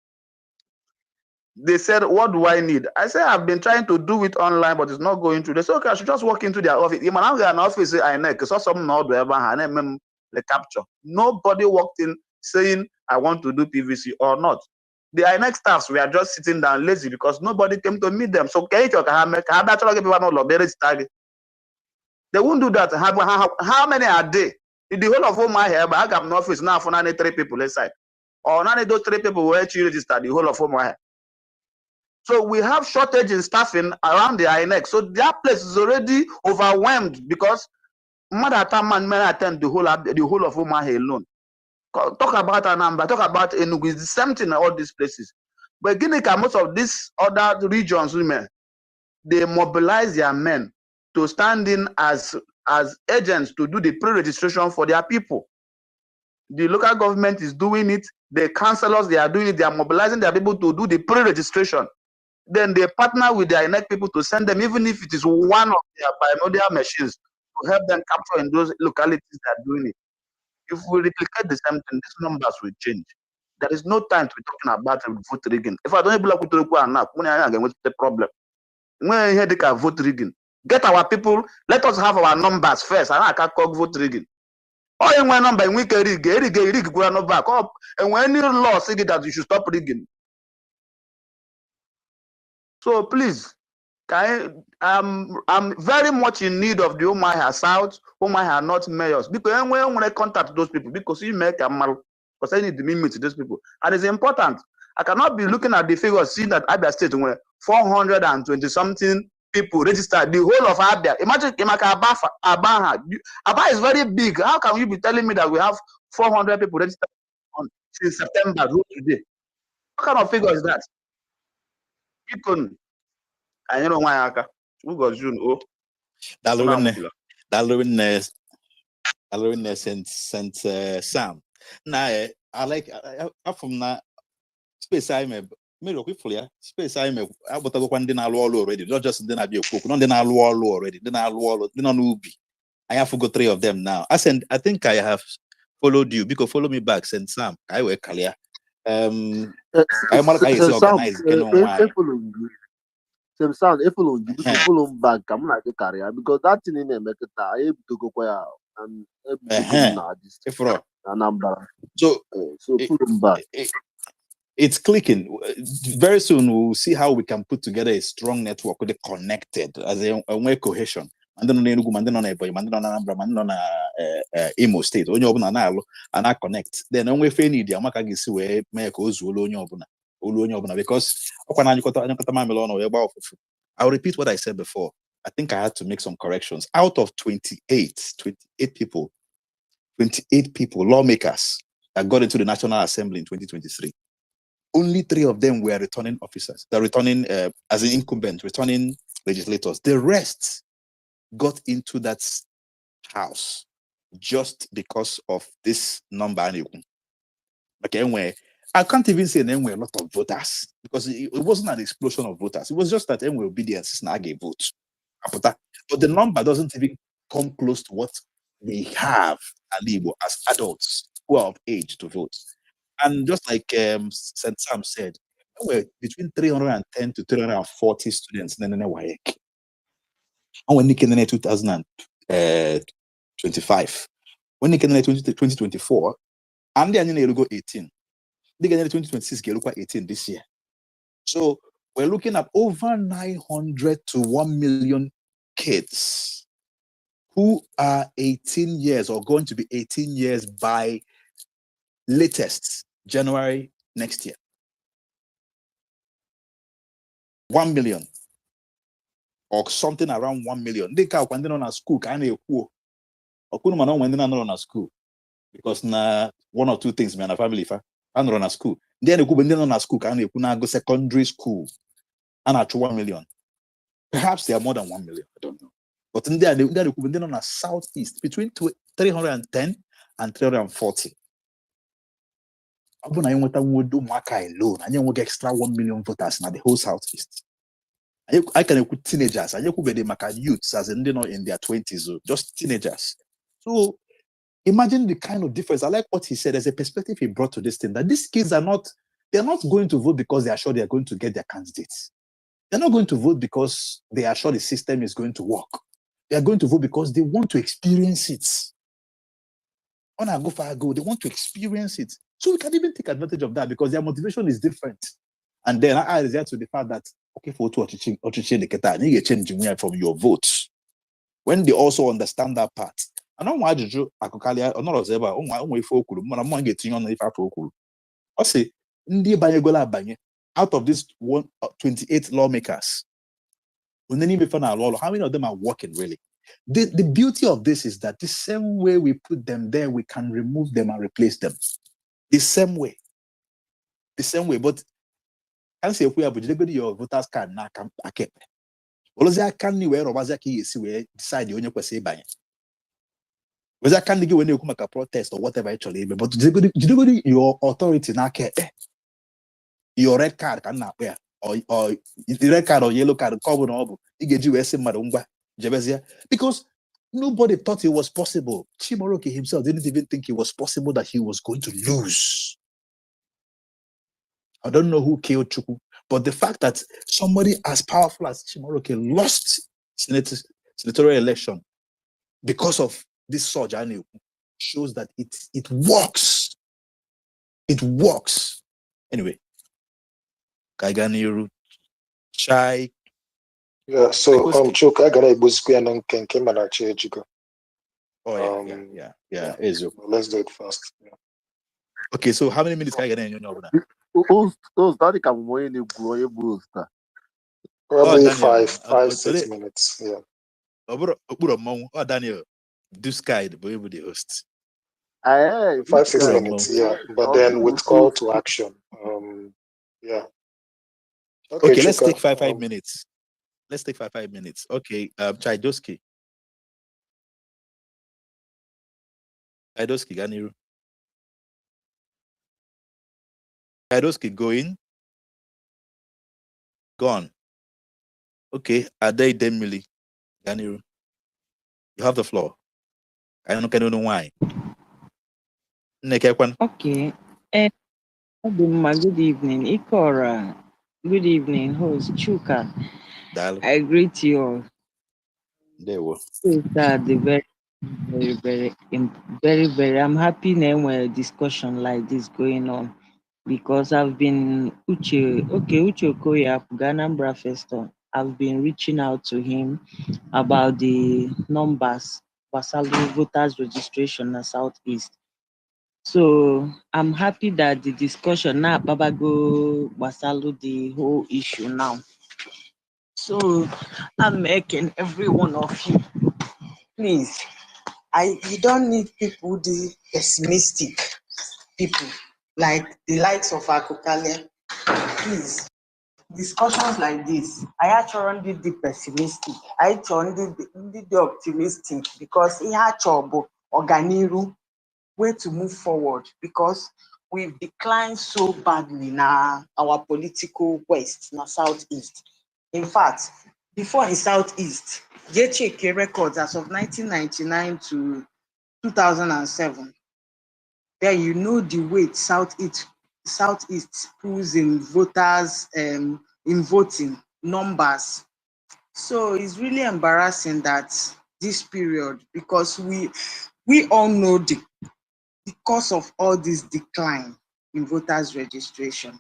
They said, what do I need? I said, I've been trying to do it online, but it's not going through. They said, okay, I should just walk into their office. Even now, an office INEC, saw some node the capture. Nobody walked in saying, I want to do PVC or not. The INEC staffs were just sitting down lazy because nobody came to meet them. So, they won't do that. How many are they? In the whole of Homa here, but I got no office now for 93 people inside. Or 92 3 people who actually register the whole of Homa here. So we have shortage in staffing around the INEC. So their place is already overwhelmed because mother man may attend the whole of Homa here alone. Talk about Anambra, talk about Enugu. It's the same thing in all these places. But Guinea, most of these other regions, women, they mobilize their men to stand in as agents to do the pre-registration for their people. The local government is doing it. The councillors, they are doing it. They are mobilizing their people to do the pre-registration. Then they partner with their INEC people to send them, even if it is one of their bimodal machines, to help them capture in those localities that are doing it. If we replicate the same thing, these numbers will change. There is no time to be talking about vote rigging. If I don't block with the problem. When you hear the vote rigging, get our people, let us have our numbers first. And I can't call vote rigging. Or in one number, we can rig back up. And when any law say that you should stop rigging. So please, I'm very much in need of the Umuahia South, Umuahia North mayors. Because when I contact those people, because you make a mal, because I need to meet those people. And it's important. I cannot be looking at the figures, seeing that Abia State where 420 something people registered the whole of Abia. Imagine Abaha. Aba is very big. How can you be telling me that we have 400 people registered since September today? What kind of figure is that? You couldn't. I don't know why I who got June. Oh, Darwin Saint Sam. Now, I like from that space I'm space I'm about to go and then already, not just then I'll be a cook, not then I'll already, then I'll Ubi. I have to go 3 of them now. I think I have followed you because follow me back, Saint Sam. I work clear. I'm organized. Some sound if you follow back, I'm like a career because that thing in America, I able to go quiet and number. So follow back. It's clicking. Very soon we'll see how we can put together a strong network with connected as a way cohesion. And then on Enugu, and then on Ebonyi, and then on Anambra, and then on Imo State. Only open an and I connect. Then when we need the Amaka gisi we make Ozulu only because I'll repeat what I said before. I think I had to make some corrections. Out of 28 people, 28 people, lawmakers that got into the National Assembly in 2023. Only 3 of them were returning officers. They're returning as an incumbent, returning legislators. The rest got into that house just because of this number. Okay, anyway, I can't even say there were a lot of voters because it wasn't an explosion of voters. It was just that obedience is not a vote. But the number doesn't even come close to what we have as adults who are of age to vote. And just like St. Sam said, We're between 310 to 340 students in the WAEC. And when they came in 2025, when they came in 2024, and then they go 18. They get in 2026, they look at 18 this year. So we're looking at over 900 to 1 million kids who are 18 years or going to be 18 years by latest January next year. 1 million or something around 1 million. They can't when they're on a school, kind of cool. Or couldn't man when they're not on a school because na one or two things, man, a family and run a school. Then they go when they're on a school, kind of go secondary school and at 1 million. Perhaps they are more than 1 million. I don't know. But in there, they're on a southeast between 310 and 340. I do Maka alone, and you will get extra 1 million voters now the whole southeast. I can put teenagers, and you could be the Maka youths as in in their 20s, just teenagers. So imagine the kind of difference. I like what he said. There's a perspective he brought to this thing that these kids they're not going to vote because they are sure they are going to get their candidates. They're not going to vote because they are sure the system is going to work. They are going to vote because they want to experience it. On a go for a go, they want to experience it. So we can even take advantage of that because their motivation is different. And then I result to the fact that, okay, for to change the change from your votes. When they also understand that part. I don't want to do a cocalia or not as ever. Oh, my own folk, I'm not getting on if I procure. I say, out of these 28 lawmakers, how many of them are working really? The beauty of this is that the same way we put them there, we can remove them and replace them. The same way. But I say if we have your voters card now, I can't. Can you wear or was decide the only question by was I can't give when you come a protest or whatever actually, but your authority now your red card can not wear or the red card or yellow card cover no you get you because nobody thought it was possible. Chimoroke himself didn't even think it was possible that he was going to lose. I don't know who killed Chukwu, but the fact that somebody as powerful as Chimoroke lost senatorial election because of this surge shows that it works. It works. Anyway, Kaiganiru, Chai. Yeah, so Chuka, I gotta Igbo square and Kenke Manachi Ejiko. Oh yeah. Let's do it fast. Yeah. Okay, so how many minutes can I get in your job? Probably 5-6 minutes. Yeah. Oh, Daniel, this guy, the boy with the host. 5-6 minutes, yeah. But then with call to action. Yeah. Okay, let's take 5 minutes. Let's take 5 minutes. Okay, Chaidoski. Ganiru. Chaidoski going. Gone. Okay, Adei Demili. Ganiru. You have the floor. I don't know why. Okay. Good evening. Ikora. Good evening, host Chuka. I greet you all. There we go. Very. I'm happy now when a discussion like this going on because I've been Uche Okoya, Ganambra Festo. I've been reaching out to him about the numbers, Wasalu voters registration in Southeast. So I'm happy that the discussion now, Babago Wasalu, the whole issue now. So I'm making every one of you, please. You don't need people, the pessimistic people, like the likes of Akokalia. Please, discussions like this, I actually did the pessimistic. I actually did the optimistic because it had trouble organiru way to move forward because we've declined so badly now our political west, now southeast. In fact, before in southeast, JHK records as of 1999 to 2007. There you know the weight southeast Southeast pulls in voters in voting numbers. So it's really embarrassing that this period, because we all know the cause of all this decline in voters registration,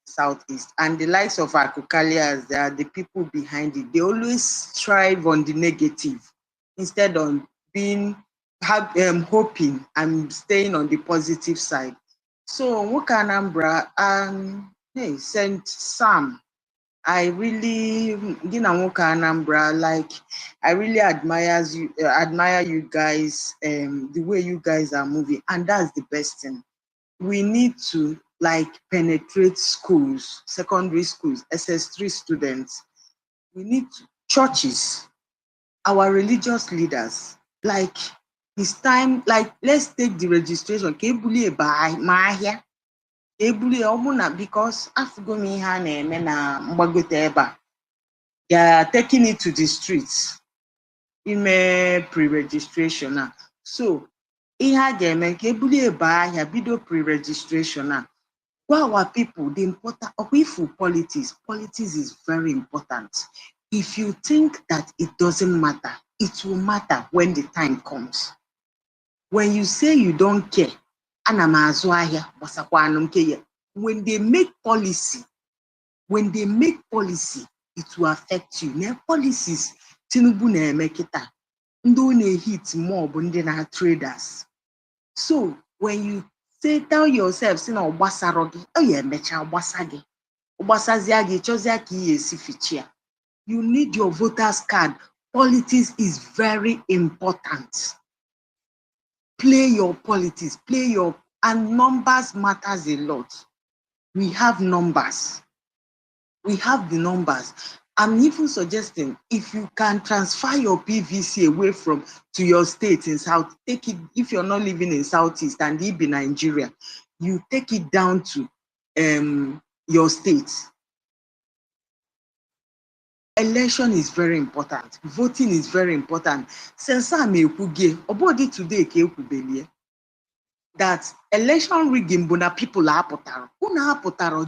Southeast, and the likes of Akukalias, they are the people behind it. They always strive on the negative instead of being hoping and staying on the positive side. So Wukanambra hey, Saint Sam, I really Anambra, like I really admire you guys, the way you guys are moving, and that's the best thing. We need to like penetrate schools, secondary schools, SS3 students. We need churches, our religious leaders. Like it's time, like let's take the registration. Because they are taking it to the streets in pre-registration. So ihe a ga-eme nke ebulie ebe ahịa bido pre-registration our people the important politics is very important. If you think that it doesn't matter, it will matter when the time comes. When you say you don't care, when they make policy, it will affect you. Now policies Tinubu na-eme kita ndị na-hit more bụ ndị na traders. So when you tell yourself, say na ogbasaro gị, ya emecha ogbasa gị. Ogbasazia gị chọzia ka ị esi fichia. You need your voters card. Politics is very important. Play your politics, and numbers matters a lot. We have numbers. We have the numbers. I'm even suggesting if you can transfer your PVC away to your state in South, take it. If you're not living in Southeast and you be Nigeria, you take it down to your state. Election is very important. Voting is very important. Since I'm a today that election rigging bona people are potaro.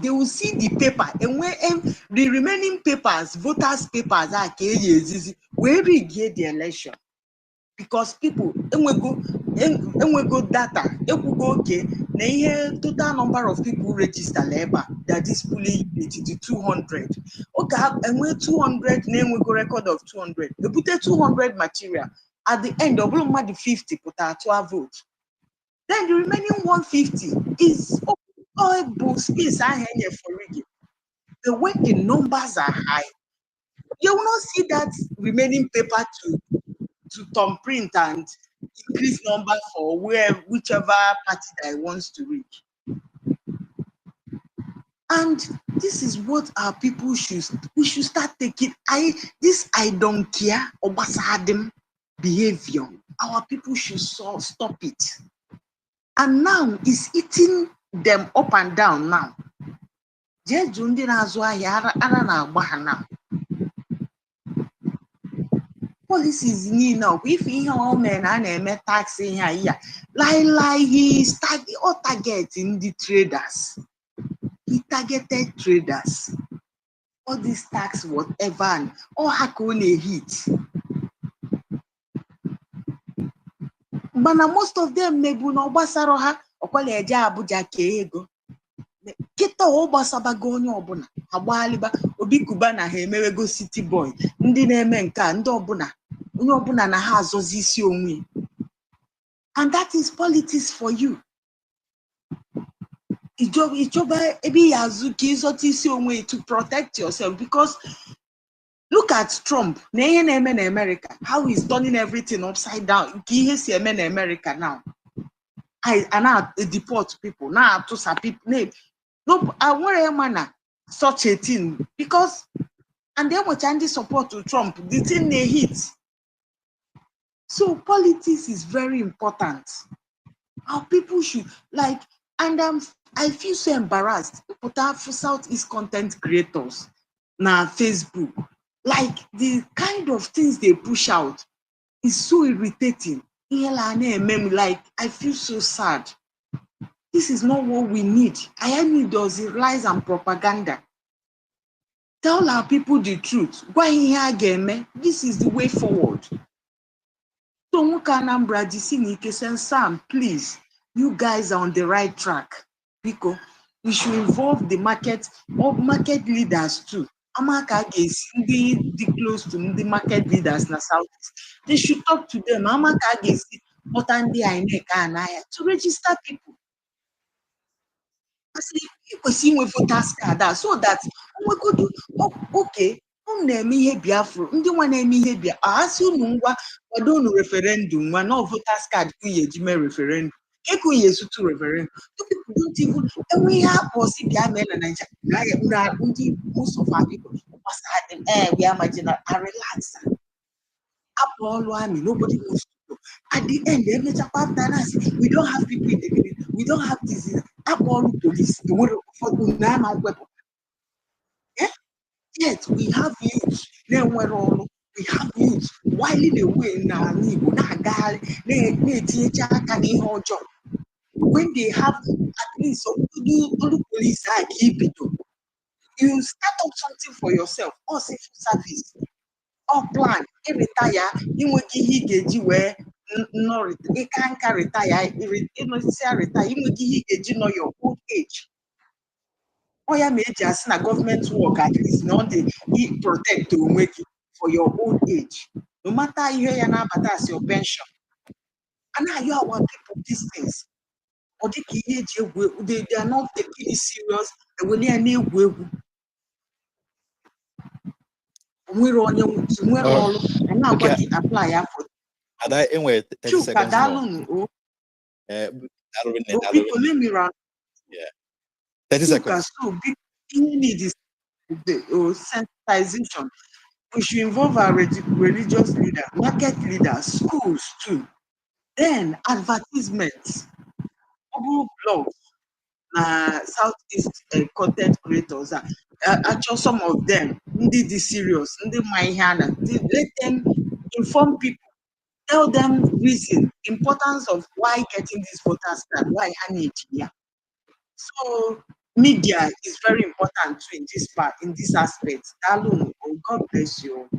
They will see the paper, and when the remaining papers, voters' papers are where we get the election. Because people go data, okay, total number of people register labor that is fully to 200. Okay, and when 200 name we go record of 200. They put 200 material at the end of the 50 put our 12 votes. Then the remaining 150 is all space I hang for rigging. The way the numbers are high, you will not see that remaining paper to thumb print and increase number for whichever party that wants to reach. And this is what our people we should start taking. I don't care Obasadem behavior. Our people should stop it. And now it's eating them up and down now. Policies need now. If he men and tax in here, he targeting the traders. He targeted traders. All this tax, whatever, and all hakone hit. But most of them maybe no basaroha or eja Abuja keego. Kita obasabago onye ọbụla agbaliba obi kuba na ha emewego city boy ndị na-eme nka ndị ọbụla onye ọbụla na ha azọzi isi onwe. And that is politics for you. Ijoba ebi yazu ka izọta isi onwe to protect yourself, because look at Trump na ihe na-eme na America, how he's turning everything upside down. Nke ihe si eme na America now. I now deport people now to some people. No, I want a manner such a thing, because and then what Andy support to Trump, the thing they hit. So politics is very important. Our people should like, and I feel so embarrassed. Put out for Southeast content creators now Facebook, like the kind of things they push out is so irritating. Like I feel so sad. This is not what we need. I need those lies and propaganda. Tell our people the truth. Why here game? This is the way forward. So Anambra and Sam, please, you guys are on the right track. Because we should involve the market leaders too. Amaka is close to the market leaders in the Southeast. They should talk to them. Amaka is what to register people. Kwesị inwe voters card so that nwegodu okay unu na-eme ihe Biafra ndị nwa na-eme ihe Biafra asị unu ngwa kwado unu referendum nwa na voters card ka uye eji mee referendum ka uye esutu referendum people don't even enwe ihe akpọsi bịa mee na Naịjirịa ndị most of our people bịa marginal are relax apụ ọlụ amị nobody wants to go at the end after that we don't have people in the community we don't have this all police yet we have youth we have youth whiling away n'ala Igbo na-agagharị na-etinyecha aka n'ihe ọjọọ when they have at least olu police a ka ibido you start up something for yourself or civil service or plan retire inweghị ihe ị ga-eji wee ịka nka retire ịnọsịa retire inweghị ihe ị ga-eji nọ your old age ọ ya ma eji asị na government work at least na ọ dị protect onwe gị for your old age no matter ihe ya na-abata as your pension anaghị our people these days ọ dị ka ihe eji egwu egwu they are not taking it serious eweli ya na-egwu egwu nwere onye nwere ọrụ na-agwa gị apply ya for Ada enwe 30 seconds more. Yeah. 30 seconds. So big need is the sensitization. We should involve our religious leaders, market leaders, schools too. Then advertisements, Google blogs, Southeast content creators. Actually, some of them, they serious, let them inform people, tell them reason, importance of why getting this voters card, why honey here. So media is very important too in this part, in this aspect. God bless you.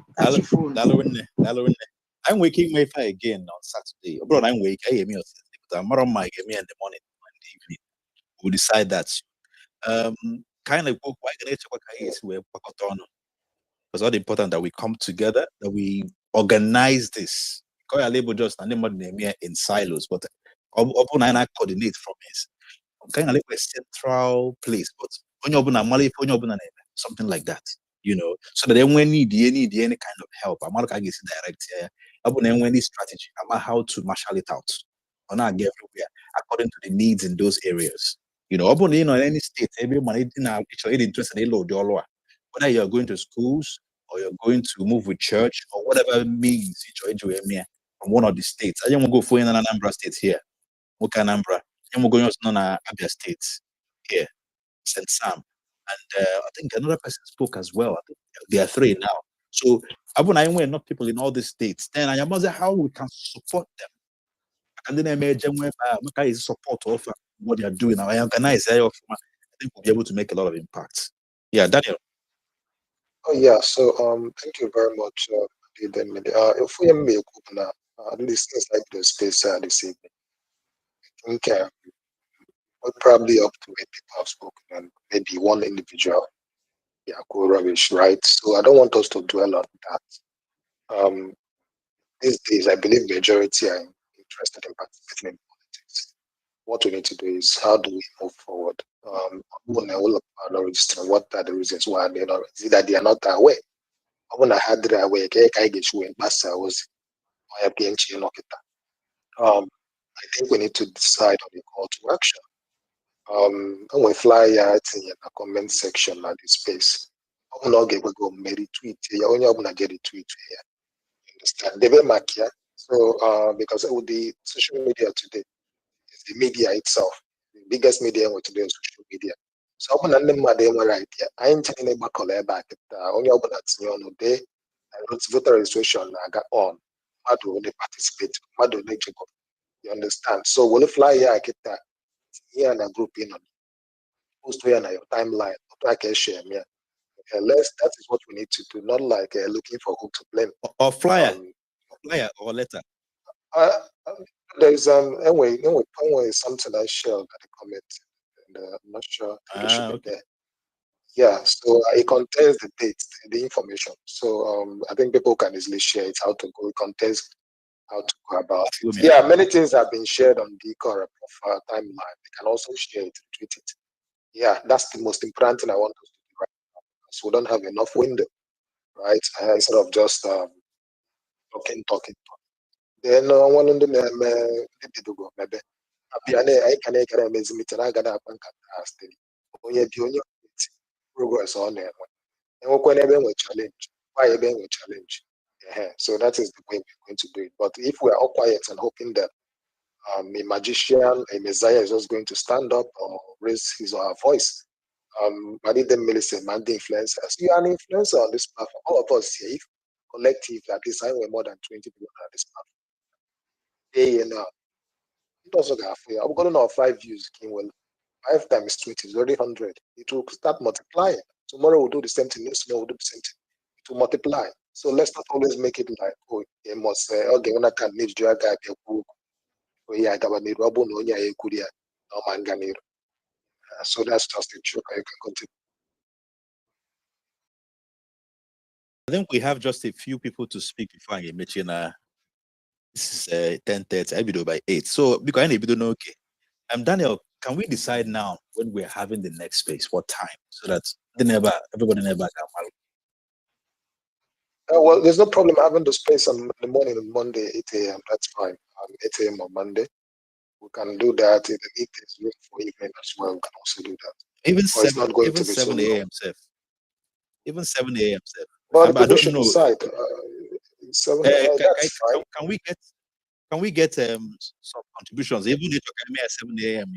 I'm waking my fire again on Saturday. Abroad, I'm waking. I hear me on Saturday, but I'm on my game in the morning and the evening. We'll decide that. Kind of book. Why can I talk about because all important that we come together, that we organize this. Because I label just in silos, but open and coordinate from this. Kind of like a central place, but something like that, so that then when need any kind of help, I'm not going to direct here. Any strategy about how to marshal it out on our everywhere according to the needs in those areas. In any state, everyone interested in whether you're going to schools or you're going to move with church or whatever means from one of the states. I don't want to go for an Anambra state here. Anambra. And we're going on Abia State here, St. Sam. And I think another person spoke as well. I think there are 3 now. So we're not people in all these states. Then I wonder how we can support them. And then I imagine where support of what they are doing. I organize. I think we'll be able to make a lot of impact. Yeah, Daniel. Oh yeah. So thank you very much. If we make at least like the space this evening. Okay, we're probably up to 8 people have spoken and maybe one individual. Yeah, go rubbish, right? So I don't want us to dwell on that. These days, I believe majority are interested in participating in politics. What we need to do is how do we move forward? What are the reasons why they're not? Is it that they are not aware? I want to have their way. I think we need to decide on the call to action. And we fly out in the comment section at this space. I'm not going to go retweet here. Only I'm going to get a tweet here. Understand? They will mark here. So because with the social media today is the media itself. The biggest media today is social media. So I'm going to them right here. I ain't telling them back. Only I'm going to day. Voter registration I got on. How do they participate? How do they check up? You understand? So we'll fly here. I get that. here in a group in on post here on your timeline. I can share me. That is what we need to do, not like looking for who to blame. Or flyer, flyer or letter. There's anyway something I shared at the comment, and I'm not sure it should be there. Yeah, so it contains the dates, the information. So I think people can easily share it, how to go. It contains how to go about it. Yeah, many things have been shared on the Core profile timeline. They can also share it, tweet it. Yeah, that's the most important thing I want us to do right now. So we don't have enough window, right? Instead of just talking. Then one of them go maybe. I can make a meeting. I got up and onye progress on there. And we challenge. Why we challenge? So that is the way we're going to do it. But if we're all quiet and hoping that a magician, a messiah is just going to stand up or raise his or her voice, I need them say, man, the influencers. You are an influencer on this platform. All of us here, if collective, at least I we're more than 20 people on this platform. Hey, now, it also got I'm going to know 5 views, King. Well, 5 times 20 is already 100. It will start multiplying. Tomorrow we'll do the same thing. Next tomorrow we'll do the same thing. It will multiply. So let's not always make it like, oh, you must say, okay, when I can need you, I got a book. Oh, yeah, I got a need Robo, no, yeah, could yeah, no man can need. So that's just the truth. I can continue. I think we have just a few people to speak before I mention. This is 10:30. I'll be there by 8. So because I don't know, okay. Daniel, can we decide now when we're having the next space, what time, so that everybody never can marry? Well, there's no problem having the space on the morning on Monday, 8 a.m. That's fine. 8 a.m. on Monday. We can do that. If the is room for evening as well, we can also do that. Even but 7, it's not going even to be 7 a.m. Even 7 a.m. Well, people should decide. 7 that's fine. Can we get some contributions? Even if you can make 7 a.m.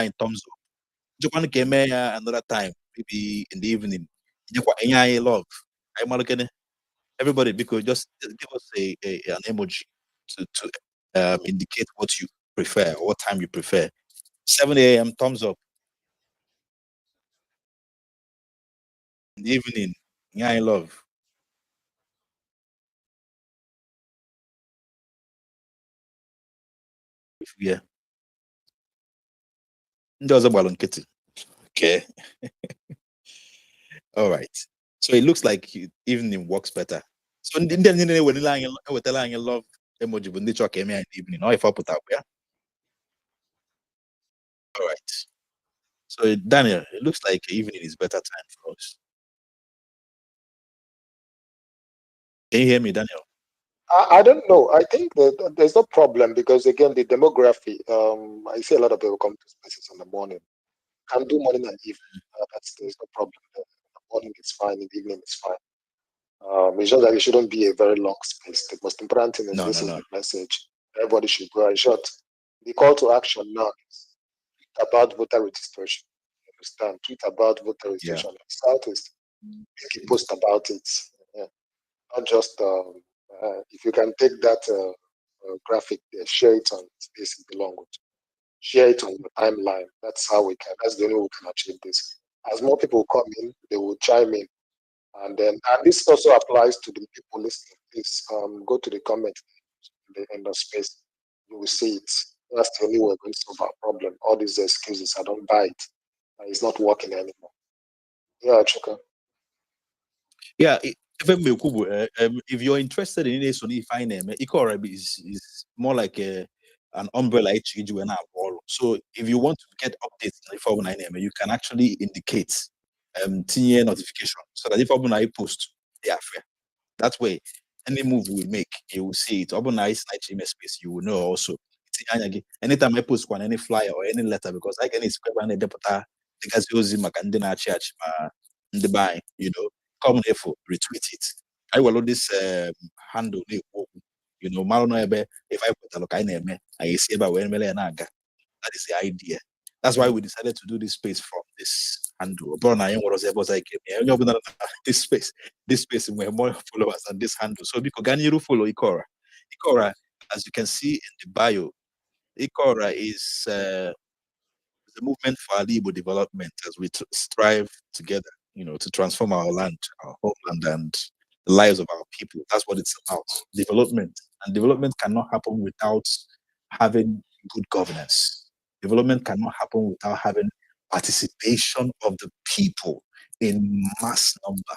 in terms of you want to make another time, maybe in the evening. You love. I'm looking everybody because just give us an emoji to indicate what you prefer, what time you prefer. 7 a.m. thumbs up. In the evening, I love. Yeah. Okay. All right. So it looks like evening works better. So when we're telling you love emoji, but nature came here in the evening. Or if I put up, yeah. All right. So Daniel, it looks like evening is better time for us. Can you hear me, Daniel? I don't know. I think that there's no problem because again, the demography. I see a lot of people come to spaces in the morning. Can do morning and evening. There's no problem. The morning is fine. The evening is fine. It's just that it shouldn't be a very long space. The most important thing is the message. Everybody should go and short. The call to action now is about voter registration. You understand? Tweet about voter registration. Yeah. Southeast. Make a post about it. Yeah. Not just if you can take that graphic there, share it on space it belongs with. Share it on your timeline. That's how we can. That's the only way we can achieve this. As more people come in, they will chime in. And this also applies to the people listening. Please go to the comment in the space. You will see it. That's the only way we're going to solve our problem. All these excuses, I don't buy it. It's not working anymore. Yeah, Chuka. Yeah, if you're interested in this, is more like an umbrella. So if you want to get updates for you can actually indicate TNA notification so that if I post, yeah, that way any move we make, you will see it. Space, you will know also. Anytime I post one any flyer or any letter, because I can because the buy, come here for retweet it. I will this handle, if I put a look, I see about when that is the idea. That's why we decided to do this space from this handle. This space we have more followers than this handle. So because you follow Ikora. Ikora, as you can see in the bio, Ikora is the movement for Igbo development as we strive together, to transform our land, our homeland, and the lives of our people. That's what it's about. Development. And development cannot happen without having good governance. Development cannot happen without having participation of the people in mass number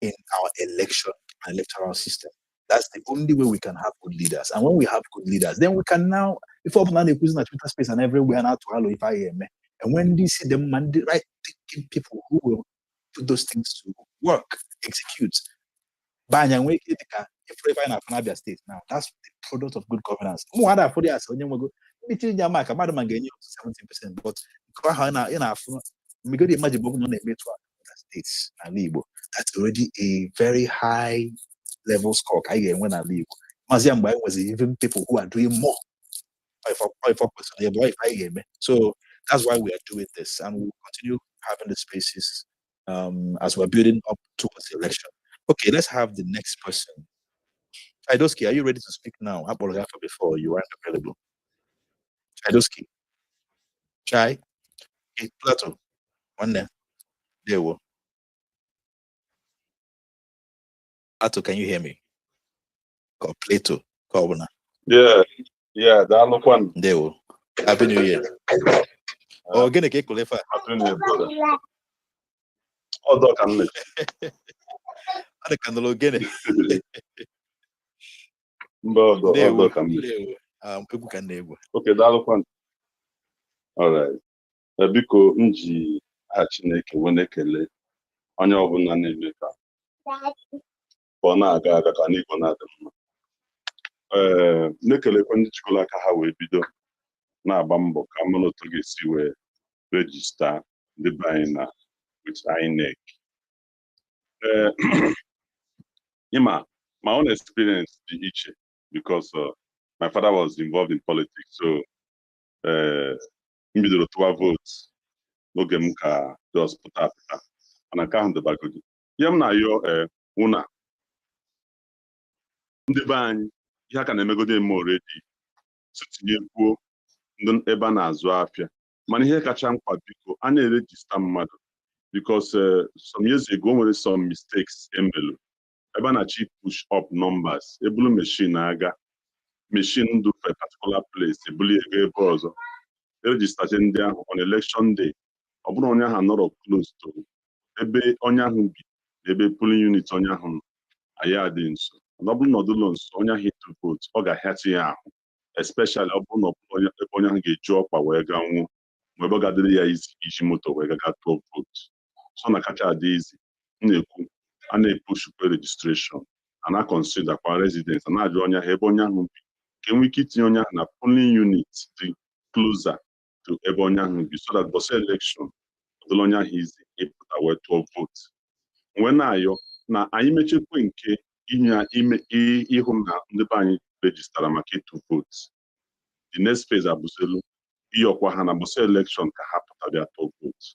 in our election and electoral system. That's the only way we can have good leaders. And when we have good leaders, then we can now, if open a Twitter space and everywhere now to hello if I am. And when they see the right thinking people who will put those things to work, execute. Banyang wake if we find out Abia State now, that's the product of good governance. More than 40 years, when you go, between Jamaica, Madam and 17%, but we go to imagine on the states and Igbo. That's already a very high level score. When I leave, Maziamba was even people who are doing more. So that's why we are doing this, and we'll continue having the spaces as we're building up towards the election. Okay, let's have the next person. Idoski, are you ready to speak now? I apologize for before you weren't available. Idoski. Chai. Okay, Plato. One there. There we go. Plato, can you hear me? Call Plato. Call one. Yeah, that one. There we go. Happy New Year. Oh, get a cake, Kulefa. Happy New Year, brother. Oh, Doc, I'm late. I can't look at it. Okay, that one. All right. Biko nji ha Chineke wee ekele onye ọbụla na-eme ka ọ na-aga aga ka n'Igbo na-adị mma. Na-ekelekwa ndị jikọrọ aka ha wee bido na-agba mbọ ka mmanụ otu ga-esi wee rejista ndị be anyị na with INEC. My own experience dị iche because my father was involved in politics, so m bidoro tụwa votes n'oge m ka just pụta apụta mana nke ahụ dịbagodi. Ihe m na-ayọ ụna ndị be anyị ihe aka na-emegodi eme already tinyekwuo ndị ebe a na-azụ afịa, mana ihe kacha mkpa biko a na-erejista mmadụ because some years ago nwere some mistakes emelu ebe a na-achị push up numbers ebulu machine aga machine do for a particular place ebulu ego ebe ọzọ register ndị ahụ on election day ọ bụrụ onye ahụ nọrọ close to ebe onye ahụ bi ebe polling unit onye ahụ nọ aya dị nso ọ bụrụ na ọ dịlọ nso onye ahụ ịtụ vote ọ ga-ahịatụ ya ahụ especially ọ bụrụ na ebe onye ahụ ga-eji ọkpa wee gaa nwụọ ma ebe ọ ga-adịrị ya iji moto wee gaa tụọ vote so na kacha adị izi na-ekwu a na-epushukwa registration a na-consider kwa residence a na-ajụ onye ahụ ebe onye ahụ bi ka enwe ike itinye onye ahụ na polling unit dị closer to ebe onye ahụ bi so that bọsọ election ọdịla onye ahụ izi ịpụta wee tụọ vote. Wee na-ayọ na anyị mechekwa nke ịhụ na ndị be anyị rejistara maka ịtụ vote. The next phase abụzelu ịyọkwa ha na bọsọ election ka ha pụta bịa tụọ vote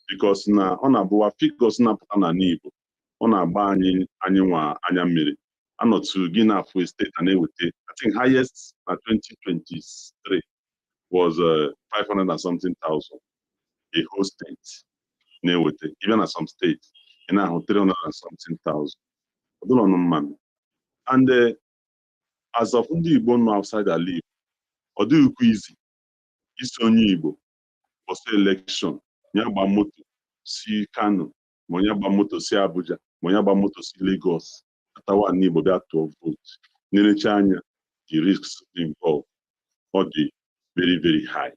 because na ọ na-abụwa figures na-apụta na Igbo ọ na-agba anyị nwa anya mmiri anọtụ gị na afọ steeti a na-eweta I think highest na 2023 was 500 and something thousand a whole state na-eweta even na some states ị na-ahụ 300 and something thousand ọdụlọ nụ mmanụ and as of ndị Igbo nọ outside ala Igbo ọ dịghịkwa izi isi onye Igbo bọsọ election ya gba moto si Kano ma onye gba moto si Abuja ma onye gba moto si Lagos atawa n'Igbo bịa tụọ vote na-elecha anya the risks involved ọ dị very very high.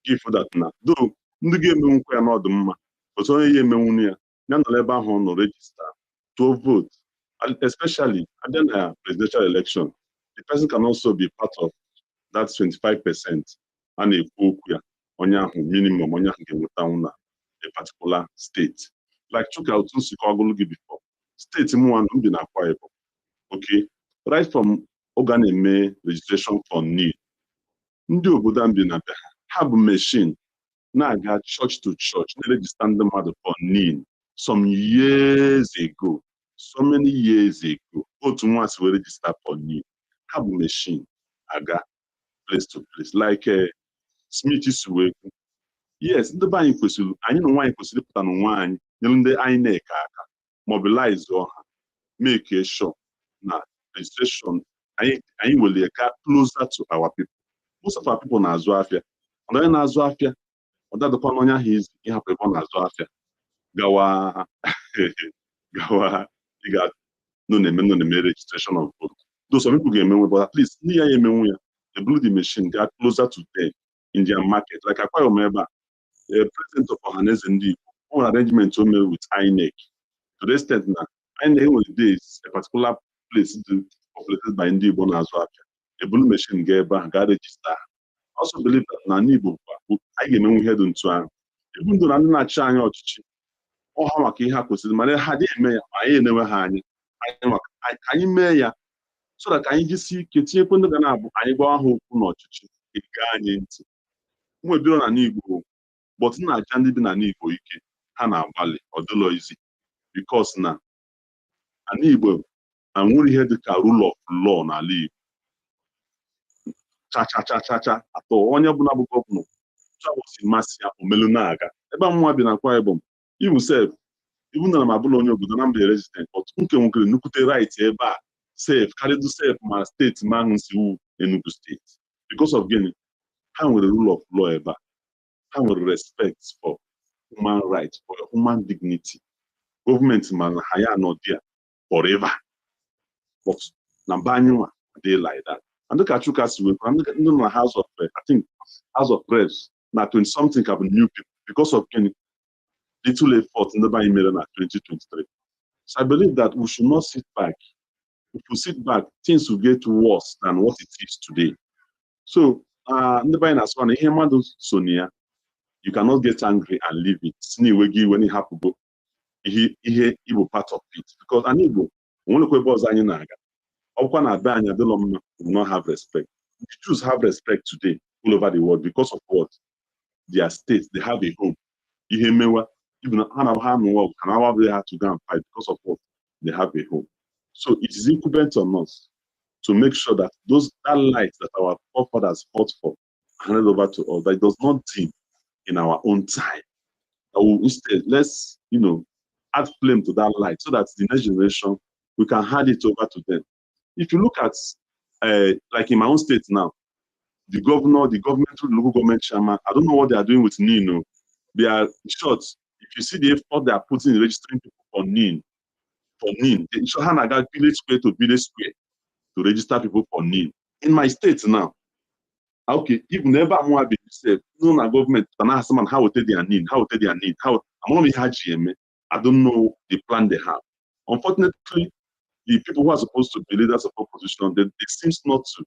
Give that na though ndị ga-emenwu nkwa ya n'ọdụ mma otu onye ya emenwu ya nọrọ ebe ahụ nọ register tụọ vote especially abịa na presidential election the person can also be part of that 25% a na-ekwu okwu ya onye ahụ minimum onye ahụ ga-enwetanwu na a particular state like Chuka otu nsikọ ọgụlụ gị before steeti mụnwa m bi na Akwa Ibom okay right from oge a na-eme registration for need ndị obodo m bi na be ha bụ machine na-aga church to church na-register ndị mmadụ for need some years ago so many years ago otu nwa si wee register for need ha bụ machine aga place to place like Smith si wee kwu yes, ndị be anyị kwesịrị, anyị na nwaanyị kwesịrị ịpụta n'onwe anyị nyere ndị anyị na-eke aka, mobilize ọha, make sure na registration anyị will ka closer to our people. Most of our people na-azụ afịa. Onye na-azụ afịa, ọ dadịkwa n'onye ahụ izi ịhapụ ebe ọ na-azụ afịa gawa ịga no na-eme registration of vote. Those some people ga-emenwe, but at least ndị ya emenwe ya, they blew the machine, get closer to them in their market. Like I quite remember, the president of Ohaneze Ndi Igbo, arrangement to me with INEC. To the extent that INEC is a particular place populated by Ndi Igbo na-azụ afịa. A blue machine ga register. I also believe that na Igbo I ga-emenwe ihe dị ntu ahụ. Even though na ndị na-achị anyị ọchịchị, ọ ha maka ihe ha kwesịrị, mana ha dị eme ya, anyị enewe ha anyị mee ya, so that anyị jisi ike tinyekwe ndị ga na-abụ anyị gbawa ha okwu n'ọchịchị ige anyị ntị. Ụmụ ebiro na Igbo, but na-aja ndị bi na Igbo ike, ha na-agbalị ọdụlọ izi, because na Igbo anwụrụ ihe dị ka rule of law n'ala Igbo. Cha atọ onye bụ na bụ gọvanọ chọbụsi masị ya omelu na-aga ebe mwa bi na Akwa Ibom, iwu sef iwu na mabụla onye obodo na mba resident, but nke nwekere nnukwute right ebe a sef karịdụ sef ma steeti ma ahụ si wu Enugu steeti, because of gịnị? Ha nwere rule of law ebe a, ha nwere respect for human rights, for human dignity. Gọọmenti ma na ha ya nọ dia forever, but na mba anyị nwa dey like that. And look at Chukas, in the House of, I think, House of Reps, now 20 something have new people because of little effort in the by 2023. So I believe that we should not sit back. If we sit back, things will get worse than what it is today. So, in the by Sonia, you cannot get angry and leave it. When it happens, he will part of it because an Igbo, one of the will not have respect. The Jews have respect today all over the world because of what? Their state, they have a home. Even they have to go and fight because of what? They have a home. So it is incumbent on us to make sure that that light that our forefathers fought for handed over to us, that it does not dim in our own time. Instead, let's add flame to that light so that the next generation, we can hand it over to them. If you look at, like in my own state now, the governor, the government, the local government chairman, I don't know what they are doing with NIN. They are, in short, if you see the effort they are putting in registering people for NIN, they should have a village square to village square to register people for NIN. In my state now, okay, if never more be said, no, government, how will take their NIN, how I don't know the plan they have. Unfortunately, the people who are supposed to be leaders of opposition, they seem not to.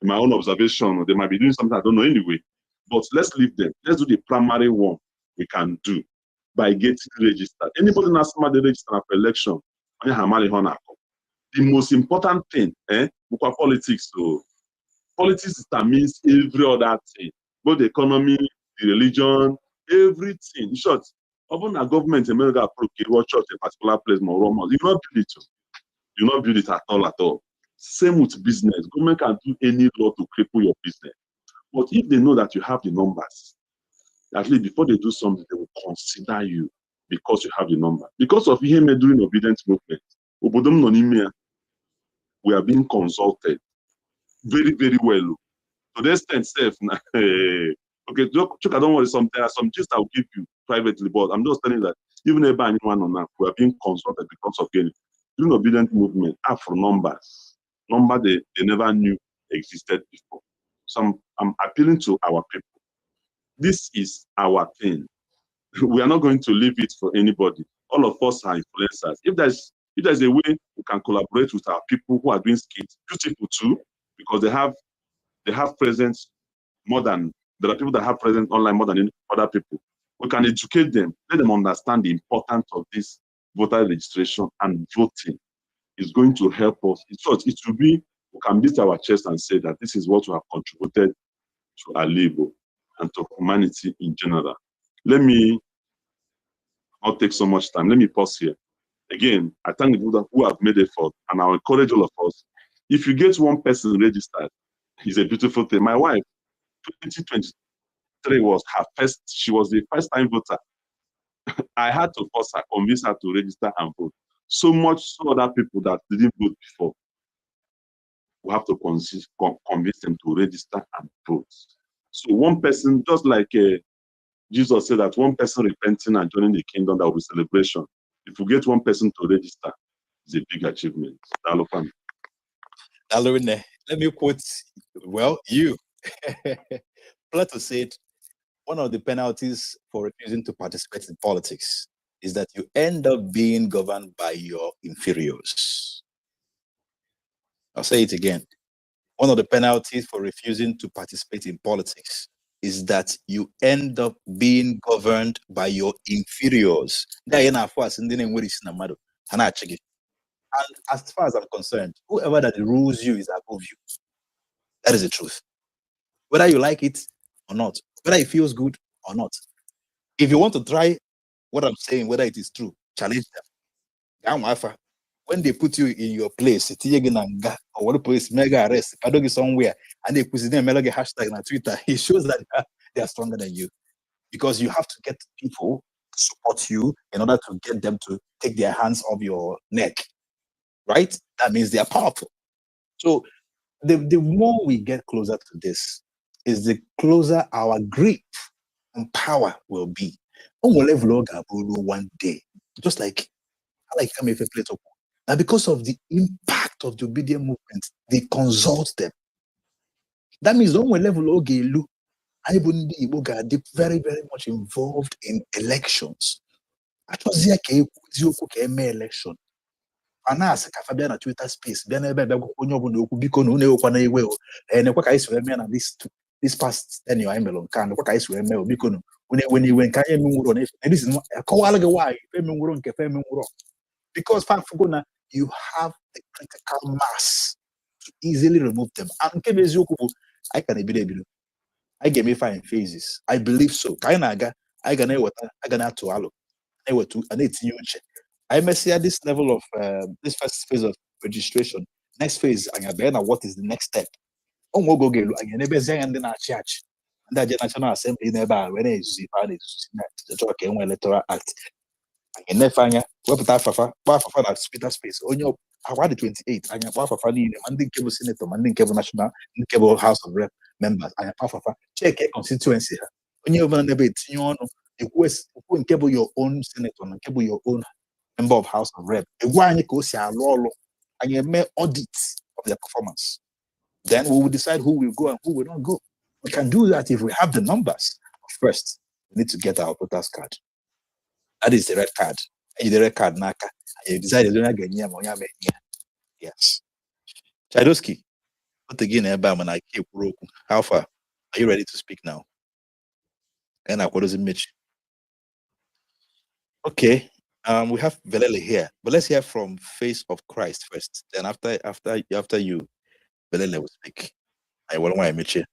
In my own observation, they might be doing something I don't know anyway. But let's leave them. Let's do the primary one we can do by getting registered. Anybody that's somebody registered for election, the most important thing, politics. So politics determines every other thing, both the economy, the religion, everything. In short, even a government in America watch out a particular place more Roma. You not build it. You not build it at all. Same with business. Government can do any law to cripple your business. But if they know that you have the numbers, at least before they do something, they will consider you because you have the number. Because of him doing obedient movement, we are being consulted very, very well. To the extent, okay, I don't worry, there are some gist I'll give you privately, but I'm just telling you that even if anyone on that, we are being consulted because of doing obedient movement, for numbers they never knew existed before. So I'm appealing to our people. This is our thing. We are not going to leave it for anybody. All of us are influencers. If there's a way we can collaborate with our people who are doing skits, beautiful too, because they have presence more than there are people that have presence online more than other people. We can educate them, let them understand the importance of this voter registration and voting. Is going to help us. In short, it will be, we can beat our chest and say that this is what we have contributed to our labor and to humanity in general. Let me not take so much time. Let me pause here. Again, I thank the people who have made effort, and I encourage all of us. If you get one person registered, it's a beautiful thing. My wife, 2023, 3 was her first, she was the first time voter. I had to force her, convince her to register and vote. So much so other people that didn't vote before, we have to convince them to register and vote. So one person, just like Jesus said that one person repenting and joining the kingdom, that will be celebration. If we get one person to register, it's a big achievement. Let me quote, well, you. Plato said, one of the penalties for refusing to participate in politics is that you end up being governed by your inferiors. I'll say it again. One of the penalties for refusing to participate in politics is that you end up being governed by your inferiors. And as far as I'm concerned, whoever that rules you is above you. That is the truth. Whether you like it or not, whether it feels good or not. If you want to try what I'm saying, whether it is true, challenge them. When they put you in your place, or what police mega arrest, somewhere, and they put them hashtag on Twitter, it shows that they are stronger than you. Because you have to get people to support you in order to get them to take their hands off your neck. Right? That means they are powerful. So the more we get closer to this, is the closer our grip and power will be. One day, just like Plato. Now, because of the impact of the obedient movement, they consult them. That means when we level Ogelu, Igbo got very, very much involved in elections. Election. And as Fabian at Twitter space, this past annual Emelon can what I swear when you went and this is why because you have the critical mass to easily remove them. I can be able. I get me fine phases. I believe so. I gonna to allo. I may see at this level of this first phase of registration. Next phase, what is the next step? Go get and then church. And that National Assembly never when is the electoral act. And then find what Fafa that Peter space. On your the 28, and your Fafa Manding Cable Senator, Manding Cable National, Cable House of Rep members, and your Fafa check a constituency. When you're going to be you cable your own senator and cable your own member of House of Rep. And you may audit of their performance. Then we will decide who will go and who will not go. We can do that if we have the numbers. First, we need to get our voters card. That is the red card. And the red card, Naka. You decide yes. Chaidoski, what again, how far? Are you ready to speak now? And what does it mean? Okay. We have Velele here, but let's hear from Face of Christ first. Then after you, Velele will speak. I want to meet you.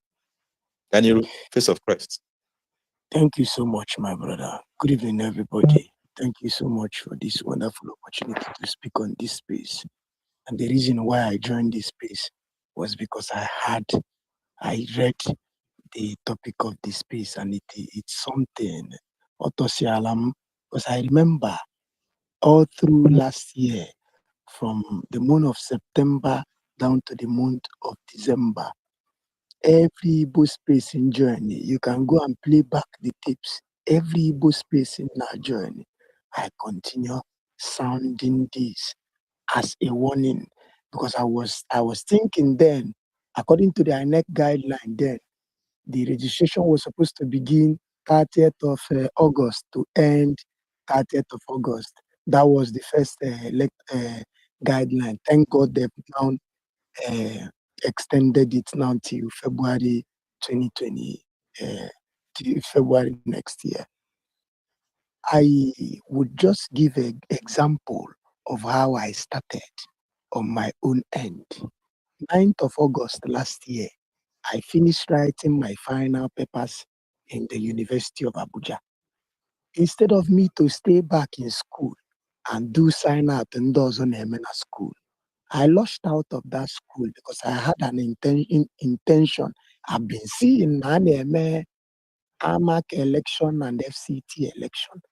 Daniel, Face of Christ. Thank you so much, my brother. Good evening, everybody. Thank you so much for this wonderful opportunity to speak on this space. And the reason why I joined this space was because I read the topic of this space, and it's something, Otosialam, because I remember all through last year, from the month of September down to the month of December, every Igbo space in journey, you can go and play back the tapes. Every Igbo space in our journey, I continue sounding this as a warning, because I was thinking then, according to the INEC guideline, then the registration was supposed to begin 30th of August to end 30th of August. That was the first guideline. Thank God they've now extended it now till February 2020, till February next year. I would just give an example of how I started on my own end. 9th of August last year, I finished writing my final papers in the University of Abuja. Instead of me to stay back in school and do sign out and those on Emena school, I lost out of that school because I had an intention. I've been seeing AMAC election and FCT election.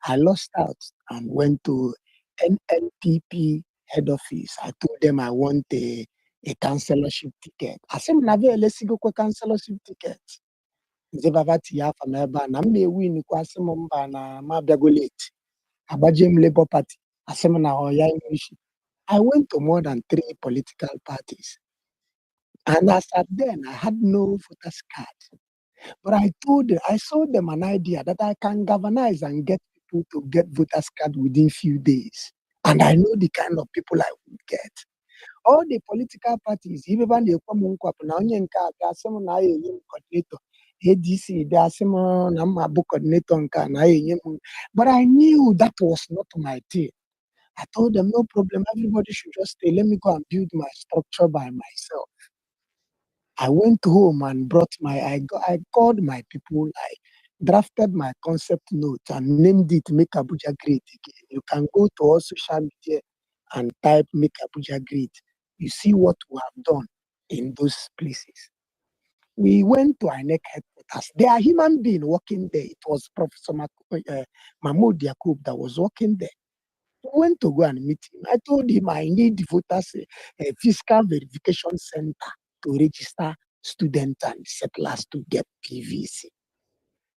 I lost out and went to NNPP head office. I told them I want a councillorship ticket. I said, "I've a councillorship ticket." Zebavati ya fameba na me win kwa simomba na mabiagolate. Abajem Labour Party. Asemana Oya English. I went to more than 3 political parties. And as at then, I had no voters card. But I sold them an idea that I can galvanize and get people to get voters card within few days. And I know the kind of people I would get. All the political parties, even they come on now, coordinator. ADC, there are some coordinator, but I knew that was not my thing. I told them, no problem, everybody should just stay. Let me go and build my structure by myself. I went home and I called my people, I drafted my concept note and named it Make Abuja Great Again. You can go to all social media and type Make Abuja Great. You see what we have done in those places. We went to INEC headquarters. There are human beings working there. It was Professor Mahmoud Yakub that was working there. We went to go and meet him. I told him I need voters a fiscal verification center to register students and settlers to get PVC.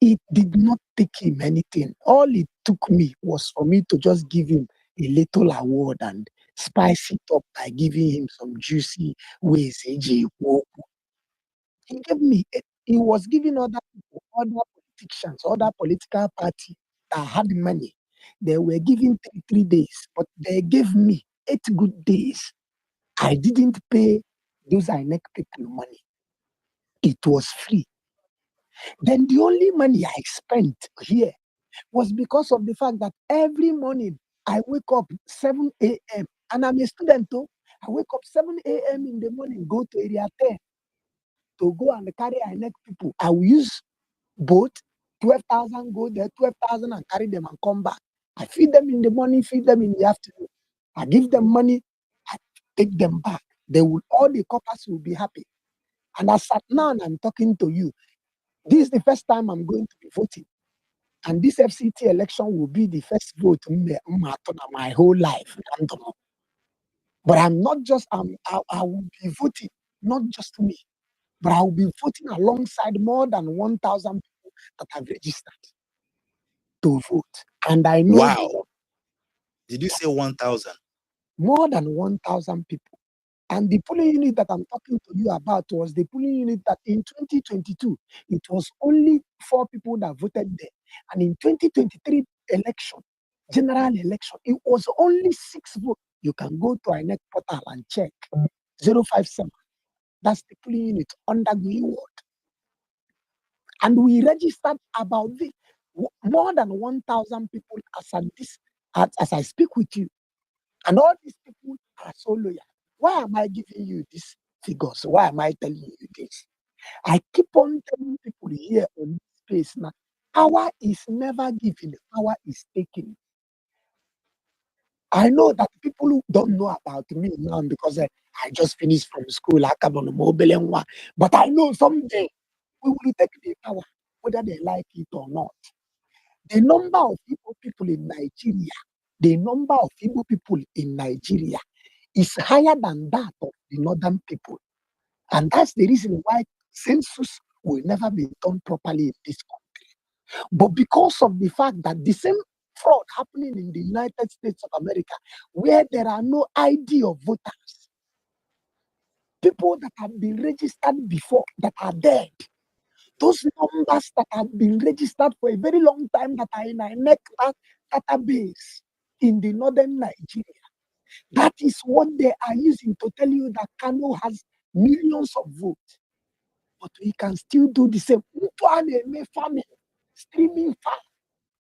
It did not take him anything. All it took me was for me to just give him a little award and spice it up by giving him some juicy ways. He gave me, he was giving other people, other politicians, other political parties that had money. They were giving 3 days, but they gave me 8 good days. I didn't pay those INEC people money. It was free. Then the only money I spent here was because of the fact that every morning I wake up 7 a.m. and I'm a student too. I wake up 7 a.m. in the morning, go to area 10 to go and carry INEC people. I will use boat, 12,000, go there, 12,000 and carry them and come back. I feed them in the morning, feed them in the afternoon. I give them money, I take them back. All the coppers will be happy. And as at now, I'm talking to you. This is the first time I'm going to be voting. And this FCT election will be the first vote in my whole life. But I'm not just, I will be voting, not just me, but I will be voting alongside more than 1,000 people that have registered to vote. And I know. Wow. Did you say 1,000? More than 1,000 people. And the polling unit that I'm talking to you about was the polling unit that in 2022, it was only 4 people that voted there. And in 2023 election, general election, it was only 6 votes. You can go to INEC portal and check. 057. That's the polling unit under Green Ward. And we registered about this. More than 1,000 people as I speak with you. And all these people are so loyal. Why am I giving you these figures? Why am I telling you this? I keep on telling people here on this space now, power is never given, power is taken. I know that people who don't know about me now because I just finished from school, but I know someday we will take the power, whether they like it or not. The number of Igbo people in Nigeria is higher than that of the northern people. And that's the reason why census will never be done properly in this country. But because of the fact that the same fraud happening in the United States of America, where there are no ID of voters, people that have been registered before that are dead, those numbers that have been registered for a very long time that are in INEC database in the northern Nigeria, that is what they are using to tell you that Kano has millions of votes. But we can still do the same. Farming, streaming farm.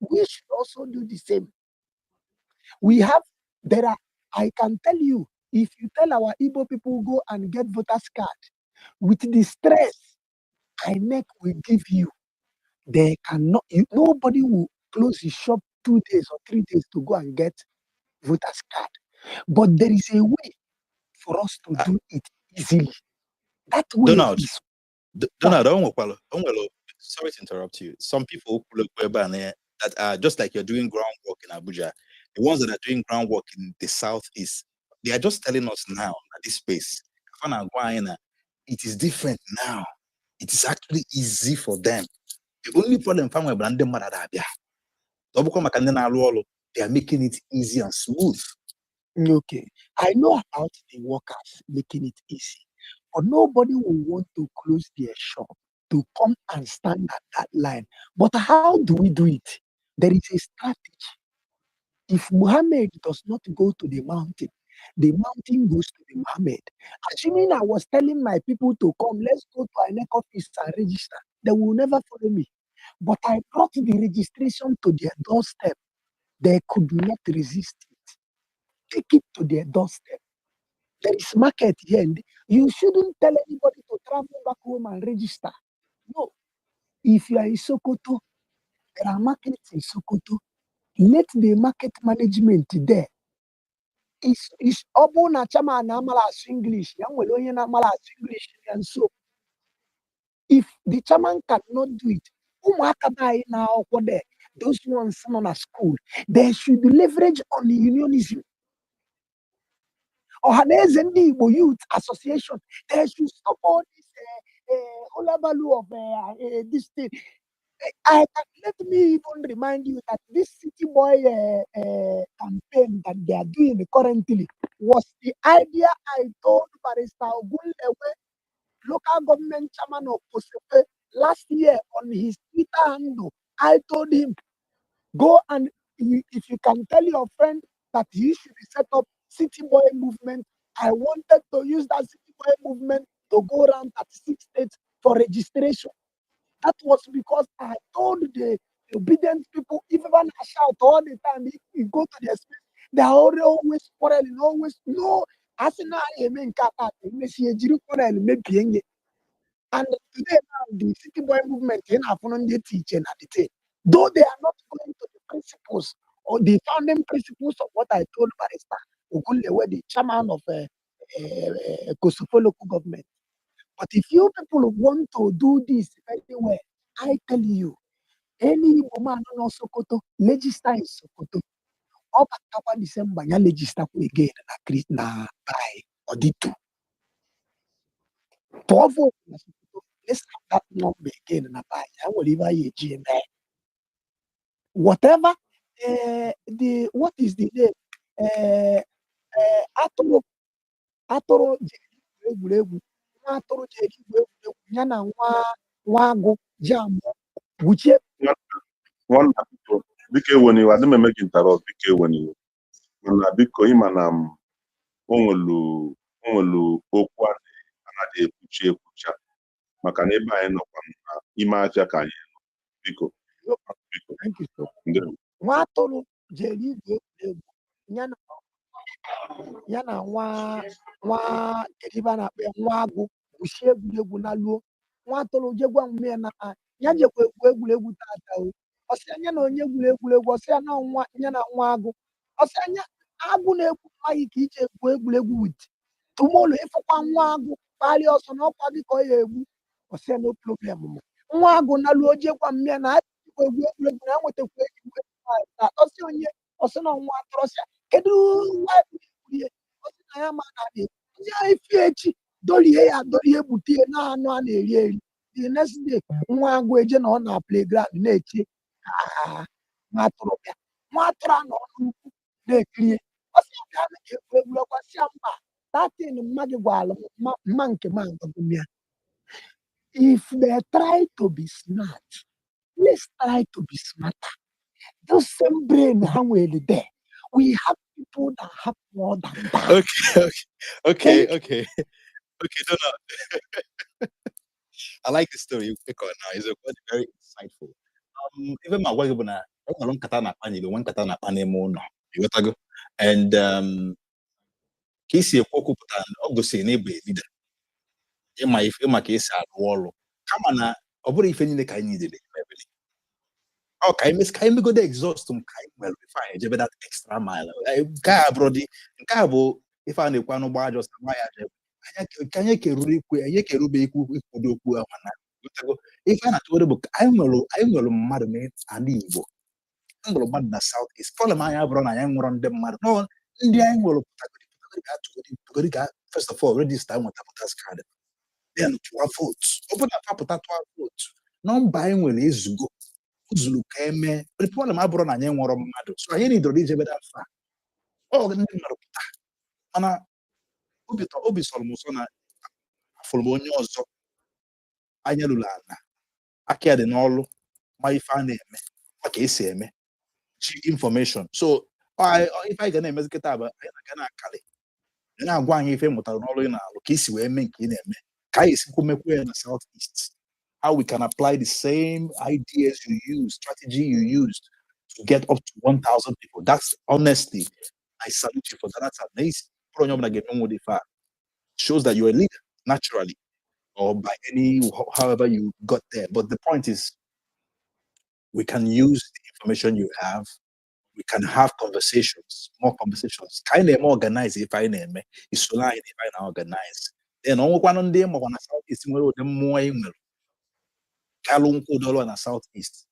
We should also do the same. I can tell you, if you tell our Igbo people go and get voters card, with the stress INEC will give you, nobody will close his shop 2 days or 3 days to go and get voters card. But there is a way for us to do it easily. That way Donald, sorry to interrupt you. Some people that are just like you're doing groundwork in Abuja, the ones that are doing groundwork in the southeast, they are just telling us now at this space, it is different now. It is actually easy for them. The only problem they are making it easy and smooth. Okay, I know about the workers making it easy, but nobody will want to close their shop to come and stand at that line. But how do we do it? There is a strategy. If Muhammad does not go to the mountain goes to the Muhammad. Assuming I was telling my people to come, let's go to INEC office and register, they will never follow me. But I brought the registration to their doorstep. They could not resist it. Take it to their doorstep. There is market here. You shouldn't tell anybody to travel back home and register. No. If you are in Sokoto, there are markets in Sokoto. Let the market management there. Is obu na chama na amalas English. Onye na amalas English and so. If the chairman cannot do it, there, those ones on a school, they should leverage on the unionism. Or the Igbo Youth Association, they should stop all this hulabaloo of this thing. Let me even remind you that this City Boy campaign that they are doing currently was the idea I told Barrister Ogunlewe, local government chairman of Osepe, last year on his Twitter handle. I told him, go and if you can tell your friend that he should set up City Boy movement. I wanted to use that City Boy movement to go around 36 states for registration. That was because I told the obedient people, even when I shout all the time, if you go to their space, they are always quarreling, always no. And today now the City Boy movement teaching at the thing. Though they are not going to the principles or the founding principles of what I told Barrister Ogunlewe, the chairman of Kosovo local government. But if you people want to do this very well, I tell you, any woman on Sokoto, register in Sokoto. Up at December, you register again na by or the two. 12 let's have that number again na by. I will leave a GM. Whatever what is the name? Atoro egwuregwu nwa atụrụ ji eri egwuregwu ya na nwa agụ ji amụ gwuchie Nwanna biko eweniwe, adị m eme gị interrupt, biko eweniwe, mana biko ịma na o nwelu okwu a na-adị ekwucha maka na ebe anyị nọkwa n'ime afịa ka anyị nọ. Biko nwa atụrụ ji eri igwe egwuregwu ya na nwa kediba na-akpọ ya nwa agụ gwuchie egwuregwu na luo nwa atụrụ jegwa mme na ya jekwa egwuregwu tata o ọsị anya na onye egwuregwu ọsị ya na nwa agụ ọsị anya agụ na-egwu mmaghị ka ije egwuregwu wit tumolu ịfụkwa nwa agụ kpalịa ọsọ na ọkwa gị ka ọ ya egwu ọsị ya no problem m nwa agụ na luo jekwa mme na egwuregwu na enwetakwa egwu ọsị onye ọsị na nwa atụrụ ọsị kedu nwa egwuregwu ọsị na ya ma na-adị ndị anyị fie echi dolie gbute na anụ a na-eri eri the next day nwa agụ eje na ọ na playground na-eche nwa atụrụ bịa nwa atụrụ a nọ n'ukwu na-ekirie ọsị ya bịa na egwuregwu ọkwasị ya mba tatin mmadụ gwalụ mma nke ma ngagụm ya if they try to be smart let's try to be smarter. Those same brain ha nwere there. We have people that have more than that. Okay. No. I like the story you pick on now. It's very insightful. Even my wife na one kata na pani, one kata na pani mo no. You got to go. And kesi ekwoku puta ogosi na ebe leader. Ima kesi alwolo. Kama na oburu ife niile ka anyị dele. Oh, can you go there exhaust them? Well, if I have that extra mile, brody, if I need one just can you If I not book, I will mad me and Igbo. I'm going to mad the South East. Call my abron, I am run them mad. No, India will first of all register with Tapotas card. Then 12 votes. Open up 12 votes. Non buying will is go. Zulu keme. But the my abron, I am one mad. So I need to reach that far. Oh, the name of Anna Obi Solomon, Fulmonio, Anyalulana. Akia de Nolo, my fan name. Information. So if I can make it up, I can actually. Then I'm going if I'm not in a location where make in a southeast. How we can apply the same ideas you use, strategy you used to get up to 1,000 people. That's honestly, I salute you for that. That's amazing. Shows that you're a leader naturally or by however you got there. But the point is, we can use the information you have. We can have conversations, more conversations. Kind of more organized if I name it. It's so if I organize. Then all one on them on the southeast, the more email. Kalunko dollar on the southeast.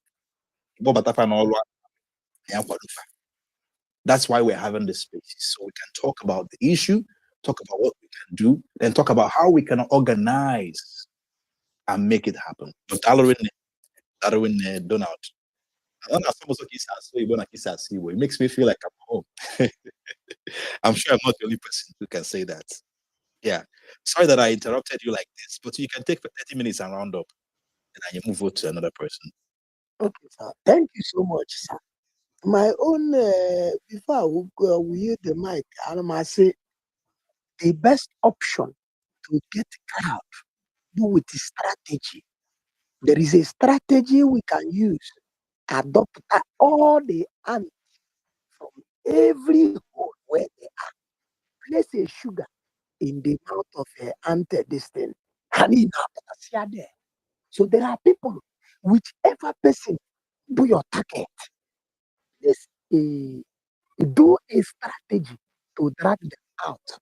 That's why we're having this space. So we can talk about the issue, talk about what we can do, then talk about how we can organize and make it happen. But Darwin Donald. It makes me feel like I'm home. I'm sure I'm not the only person who can say that. Yeah. Sorry that I interrupted you like this, but you can take for 30 minutes and round up, and then you move on to another person. Okay, sir. Thank you so much, sir. My own, before we use the mic, I must say the best option to get crowd do with the strategy. There is a strategy we can use. Adopt all the ants from every hole where they are. Place a sugar in the mouth of an ant this thing. Honey, there. So there are people, whichever person do your target, place do a strategy to drag them out.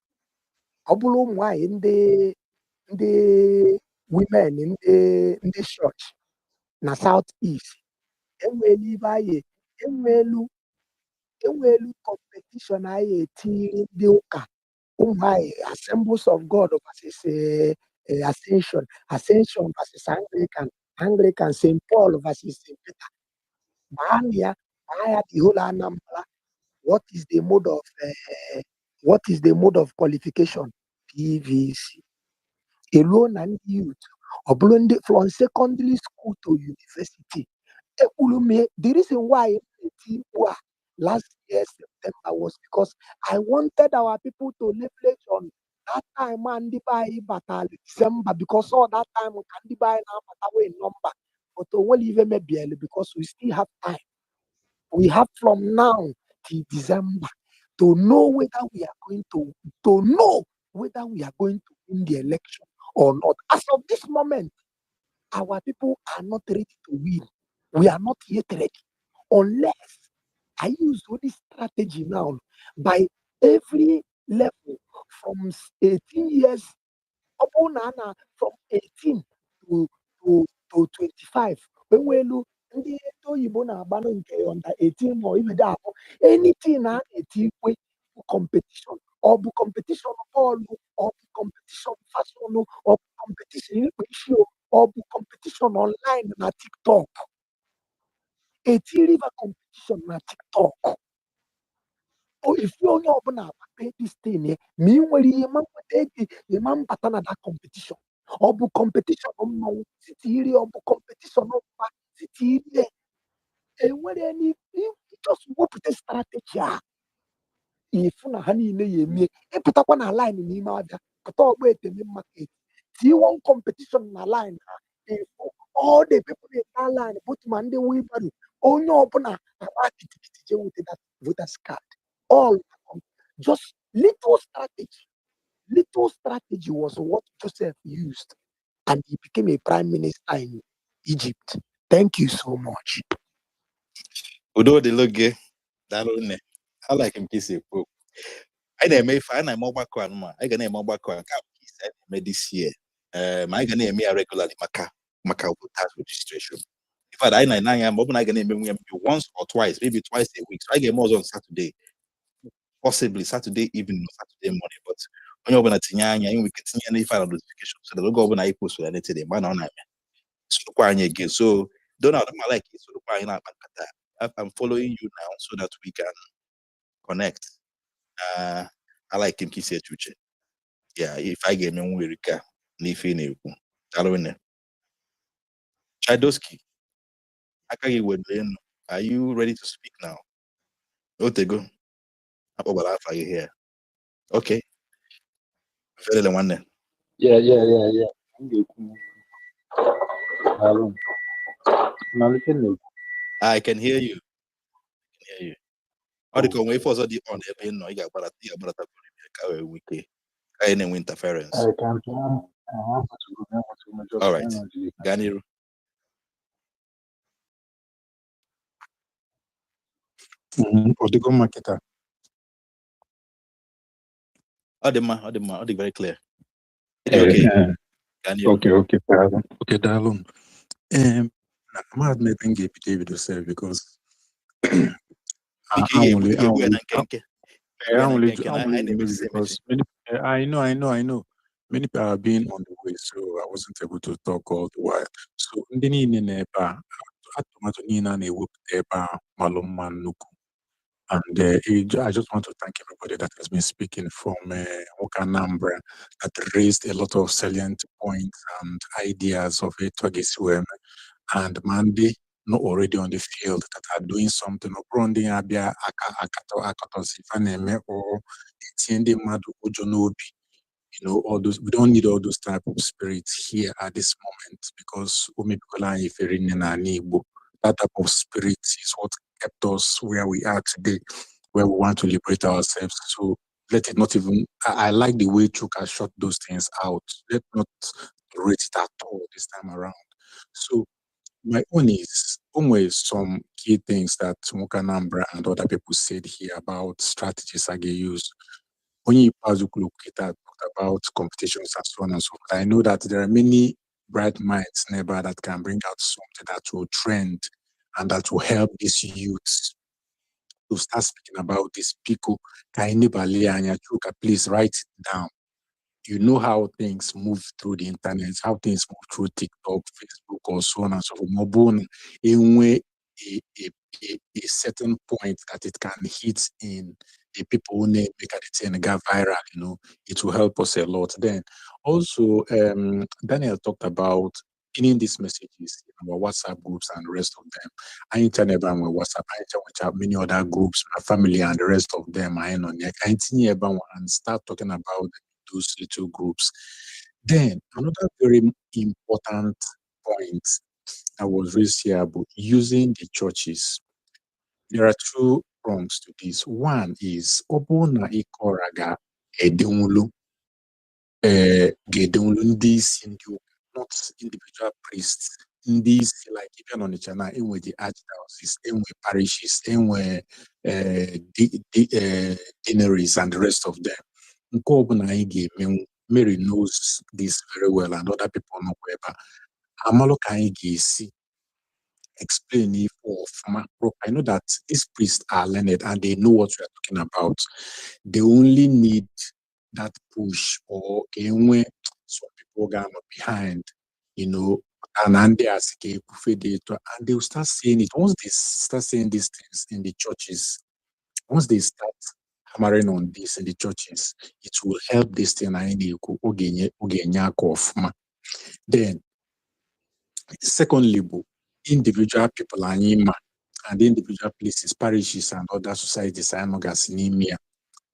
Obulu why in the women in the church na southeast. Enwelu competition anyị etiri ndị ụka ụmụ anyị Assemblies of God versus Ascension versus Anglican St. Paul versus St. Peter. Bahia the whole Anambra. What is the mode of qualification? PVC. Alone and youth. From secondary school to university. The reason why last year September was because I wanted our people to leverage on that time and buy battle December because all that time we can buy now number. But only even maybe because we still have time. We have from now till December to know whether we are going to win the election or not. As of this moment, our people are not ready to win. We are not yet ready. Unless I use all this strategy now by every level from 18 years, from 18 to 25. When we look ndị oyibo na-agbanụ nke under 18 or even that, anything na 18 competition or competition bọọlụ or competition fashion or competition issue or competition online na TikTok. 18 river competition na TikTok. If you onye ọbụla pay this thing, ma ị nwere ihe ma nweta ego ịma mbata na that competition. Ọ bụ competition mmanwụ site iri ọ bụ competition mkpa site iri enwere just wepụta strategy a ifu na ha niile ya eme ịpụtakwa na line n'ime abịa pụta ọgba eteme market T1 competition na line ha ifu all the people in that line but ma ndị wheelbarrow onye ọbụla agba kitikiti je weta that voters card all just little strategy was what Joseph used and he became a prime minister in Egypt. Thank you so much. Udo de loge, darone. I like him kiss it. I na-eme ife, ana eme ọgbakọ anụma. I ga na-eme ọgbakọ nke a this year. I ga na-eme ya regularly maka Macau tax registration. In fact, I am open once or twice, maybe twice a week. So I get more on Saturday, possibly Saturday evening or Saturday morning. But when you open a tinya, we continue any file notification. So the go open I post for anything the man on again. So don't know like it. So I'm following you now so that we can connect. I like him kise chuche. Yeah, if I get me Wirika, Nifi Neku. Alone. Chadoski. Are you ready to speak now? Otego. Are you here? Okay. Very one then. Yeah. I can hear you. How the come for the on the no you got any interference. I can't. I want to All right. Ganiru. Odego marketer. Very clear. Okay. Okay. Okay, Dalun. I'm not making a David to say because I only because I know. Many people have been on the way, so I wasn't able to talk all the while. So, ndini neba, atomato nina ne wup eba malum manuku. And I just want to thank everybody that has been speaking from Okanambra that raised a lot of salient points and ideas of it and Mandy not already on the field that are doing something or branding abia akato sifaneme or etiende madu ojonobi. You know, all those we don't need all those type of spirits here at this moment because that type of spirit is what kept us where we are today, where we want to liberate ourselves. So let it not even I like the way Chuka shot those things out. Let not rate it at all this time around. So my own is always some key things that Mukanambra and other people said here about strategies I get used. When you look at about competitions and so on and so forth, I know that there are many bright minds nearby that can bring out something that will trend and that will help these youths to start speaking about this. Pico, please write it down. You know how things move through the internet, how things move through TikTok, Facebook, or so on and so forth. Mobile, in a certain point that it can hit in the people who make it and go viral, you know, it will help us a lot. Then also, Daniel talked about pinning these messages in our WhatsApp groups and the rest of them. I internet with WhatsApp, I many other groups, my family and the rest of them. I know and start talking about those little groups. Then another very important point that was raised here about using the churches. There are two prongs to this. One is Obona Ikoraga Edunlu Gedunlu not individual priests. These like even on the channel, in with the archdioceses, in with parishes, in with deaneries and the rest of them. Mary knows this very well, and other people know where. Amalo Kaigi explain if I know that these priests are learned and they know what we are talking about. They only need that push or when some people get behind, you know, and they ask and they'll start saying it. Once they start saying these things in the churches, once they start hammering on this in the churches, it will help this thing. Then, secondly, individual people and individual places, parishes, and other societies,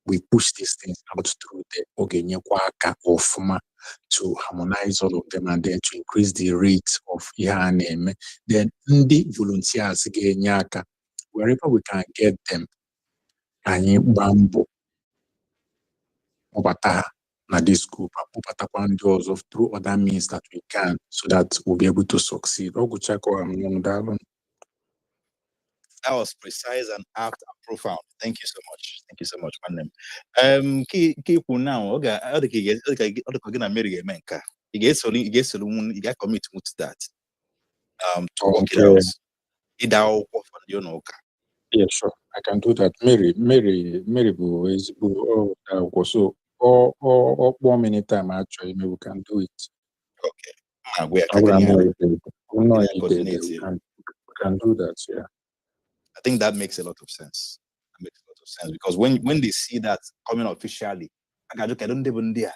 we push these things out through the Ogenyekwaka of to harmonize all of them and then to increase the rate of Yahanem. Then the volunteers wherever we can get them, and bamboo na this group of through other means that we can so that we'll be able to succeed. That was precise and apt and profound. Thank you so much. Thank you so much, man. Keep now. Okay, gonna marry a man. You get commit to that. to work it Okay. out. Yeah, sure. I can do that. Mary is so or 1 minute time actually, maybe we can do it. Okay. We can do that, yeah. I think that makes a lot of sense. That makes a lot of sense because when they see that coming officially, I don't even there.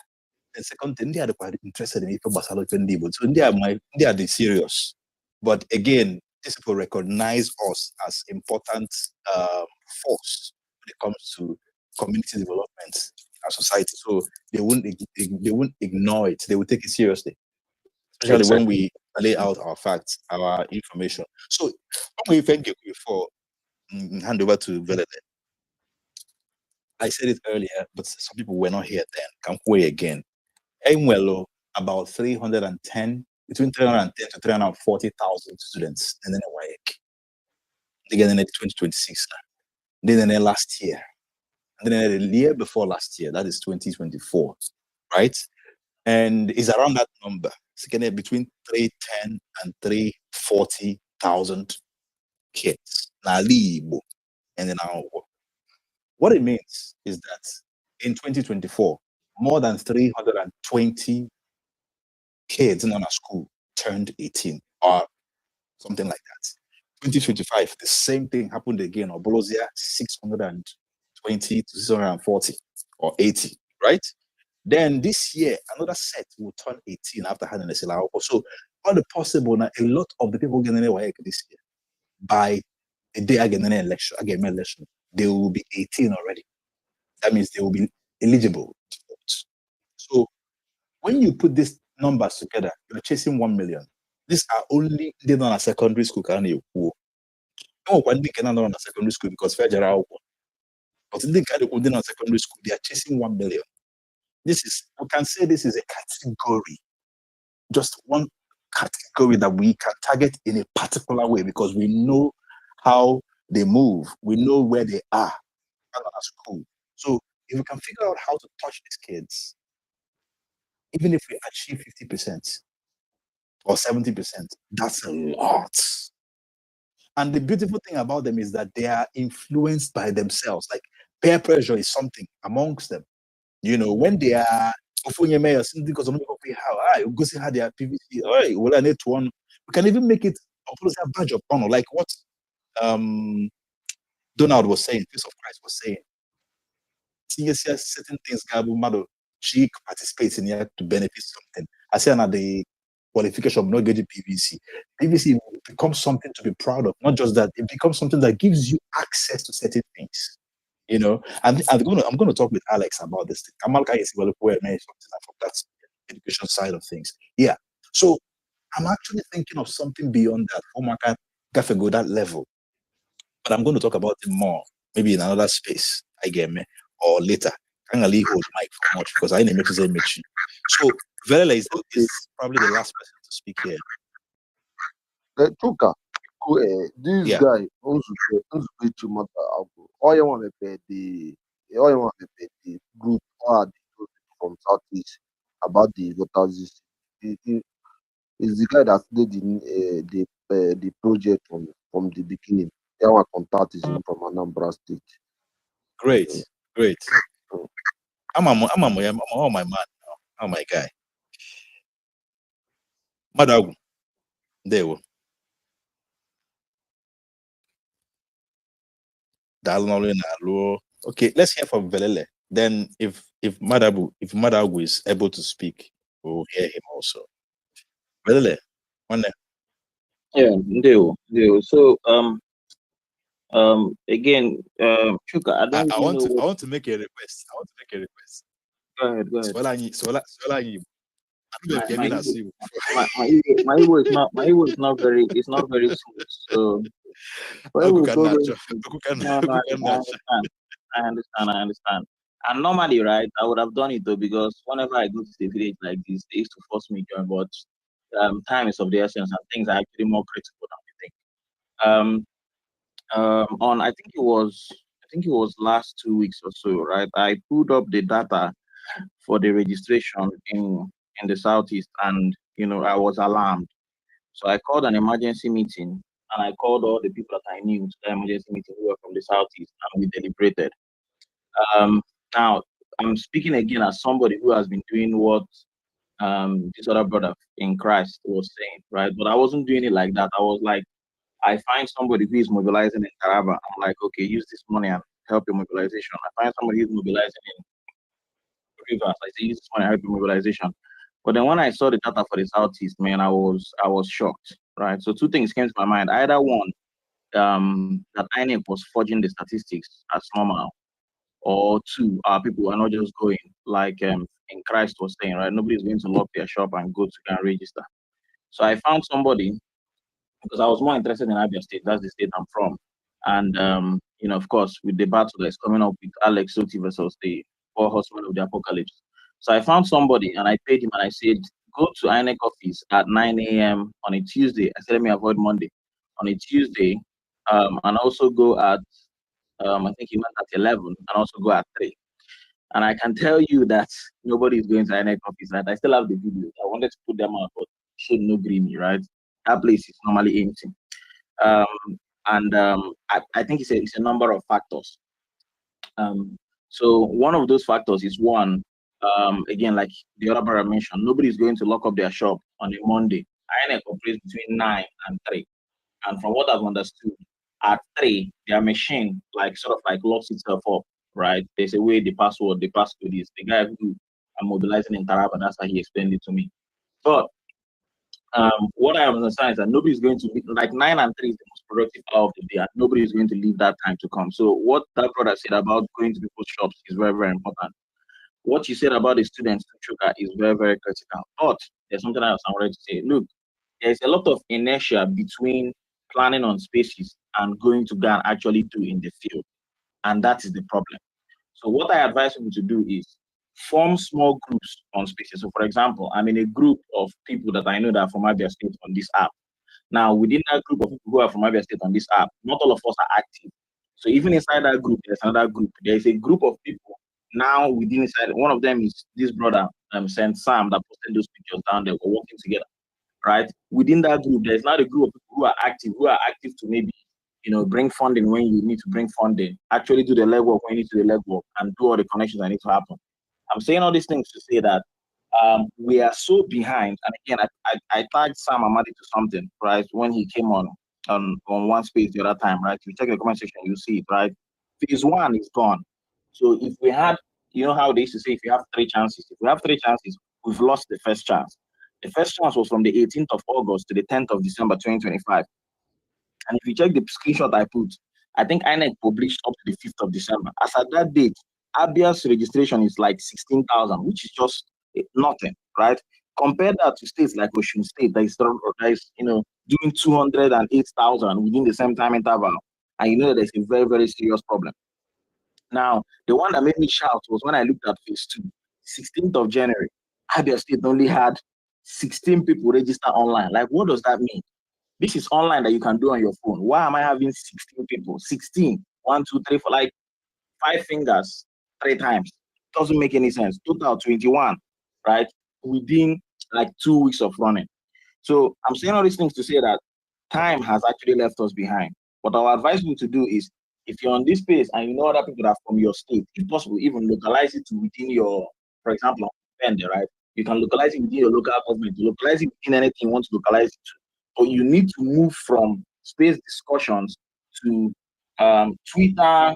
The second thing, they are quite interested in people, so they are the serious. But again, these people recognize us as important force when it comes to community development in our society. So they won't ignore it. They will take it seriously, especially when we lay out our facts, our information. So when we thank you for hand over to Velele. I said it earlier, but some people were not here then. Can't wait again. Enwelo, about 310, between 310 to 340,000 students in the WAEC. Again in 2026. Then last year. And then the year before last year, that is 2024, right? And it's around that number. It's again between 310 and 340,000 kids. Now, Igbo. And then what it means is that in 2024, more than 320 kids in our school turned 18 or something like that. 2025, the same thing happened again. Or Bolozia, 620 to 640 or 80, right? Then this year, another set will turn 18 after having a sila. So, all the possible, now, a lot of the people getting away this year, by the day I get an election, they will be 18 already. That means they will be eligible to vote. So when you put these numbers together, you're chasing 1 million. These are only they done at secondary school. Can you? No one cannot run a secondary school because federal. But they can't on secondary school. They are chasing 1 million. This is, we can say, this is a category, just one category that we can target in a particular way because we know how they move, we know where they are at school. So if we can figure out how to touch these kids, even if we achieve 50% or 70%, that's a lot. And the beautiful thing about them is that they are influenced by themselves. Like peer pressure is something amongst them. You know, when they are because you go see how they are PVC, well, I need one. We can even make it a badge of honor, like what Donald was saying, Face of Christ was saying. Certain things she participates in here to benefit something. I say now the qualification of not getting PVC. PVC becomes something to be proud of. Not just that, it becomes something that gives you access to certain things. You know, and I'm going to talk with Alex about this thing. Kamalka is well aware something from that education side of things. Yeah. So I'm actually thinking of something beyond that. Omaka can go that level. But I'm going to talk about it more, maybe in another space. I get me, or later. I'm gonna leave hold mic for much because I need to say Michi. So Verela is probably the last person to speak here. Chuka, this guy Nzube Chimata Abu. All you want to the group or the from Southeast about the voters is the guy that did the project from the beginning. Our contact is from Anambra State. Great. I'm my man. I'm my guy. Madagu. There we Okay, let's hear from Velele. Then if Madagu is able to speak, we'll hear him also. Velele, on there. Yeah, deal. So again, Chuka, I don't I really want to make a request. Go ahead. My Igbo is not very smooth. So I understand. And normally, right, I would have done it though because whenever I go to the village like this, they used to force me to join. But time is of the essence, and things are actually more critical than we think. On I think it was last 2 weeks or so, right? I pulled up the data for the registration in the southeast, and I was alarmed So I called an emergency meeting, and I called all the people that I knew to the emergency meeting who were from the Southeast, and we deliberated. Now, I'm speaking again as somebody who has been doing what this other brother in Christ was saying, right? But I wasn't doing it like that. I was like, I find somebody who is mobilizing in Taraba. I'm like, okay, use this money and help your mobilization. I find somebody who's mobilizing in Rivers. I say, use this money and help your mobilization. But then when I saw the data for the Southeast, man, I was shocked, right? So two things came to my mind. Either one, that INEC was forging the statistics as normal, or two, our people are not just going like in Christ was saying, right? Nobody's going to lock their shop and go to go and register. So I found somebody because I was more interested in Abia State. That's the state I'm from. And you know, of course, with the battle that's coming up with Alex Soti versus the four horsemen of the apocalypse. So I found somebody and I paid him and I said, go to INEC office at 9 a.m. on a Tuesday. I said, let me avoid Monday. On a Tuesday, and also go at I think he went at 11 and also go at 3. And I can tell you that nobody is going to INEC office. Right? I still have the videos. I wanted to put them out, but should no green me, right? That place is normally empty. I think it's a number of factors. So one of those factors is one, again, like the other brother mentioned, nobody's going to lock up their shop on a Monday. INEC operates between 9 and 3. And from what I've understood, at 3, their machine sort of locks itself up, right? There's a way the passcode is. The guy who I'm mobilizing in Taraba, that's how he explained it to me. But what I understand is that nobody's going to leave, 9 and 3 is the most productive hour of the day, and nobody's going to leave that time to come. So what that brother said about going to people's shops is very, very important. What you said about the students to Chuka is very, very critical. But there's something else I wanted to say. Look, there's a lot of inertia between planning on spaces and going to go and actually do in the field. And that is the problem. So what I advise people to do is form small groups on spaces. So for example, I'm in a group of people that I know that are from Abia State on this app. Now, within that group of people who are from Abia State on this app, not all of us are active. So even inside that group, there's another group. There's a group of people now within inside. One of them is this brother, Saint Sam, that posted those pictures down there. We're working together, right? Within that group, there's not a group of people who are active to maybe, bring funding when you need to bring funding, actually do the legwork when you need to do the legwork, and do all the connections that need to happen. I'm saying all these things to say that we are so behind. And again, I tagged Sam Amadi to something, right? When he came on one space the other time, right? If you check the comment section, you see it, right? Phase 1 is gone. So if we had, you know how they used to say, if you have 3 chances, we've lost the first chance. The first chance was from the 18th of August to the 10th of December 2025. And if you check the screenshot I put, I think INEC published up to the 5th of December. As at that date, Abia's registration is like 16,000, which is just nothing, right? Compare that to states like Osun State that is doing 208,000 within the same time interval. And you know there's a very, very serious problem. Now, the one that made me shout was when I looked at phase 2, 16th of January, Abia State only had 16 people register online. Like, what does that mean? This is online that you can do on your phone. Why am I having 16 people? 16, 1, 2, 3, 4, 5 fingers 3 times. Doesn't make any sense. Total 21, right? Within 2 weeks of running. So I'm saying all these things to say that time has actually left us behind. What I would advise you to do is, if you're on this space and you know other people that are from your state, if possible, even localize it to within your, for example, right? You can localize it within your local government, localize it within anything you want to localize it to. But you need to move from space discussions to Twitter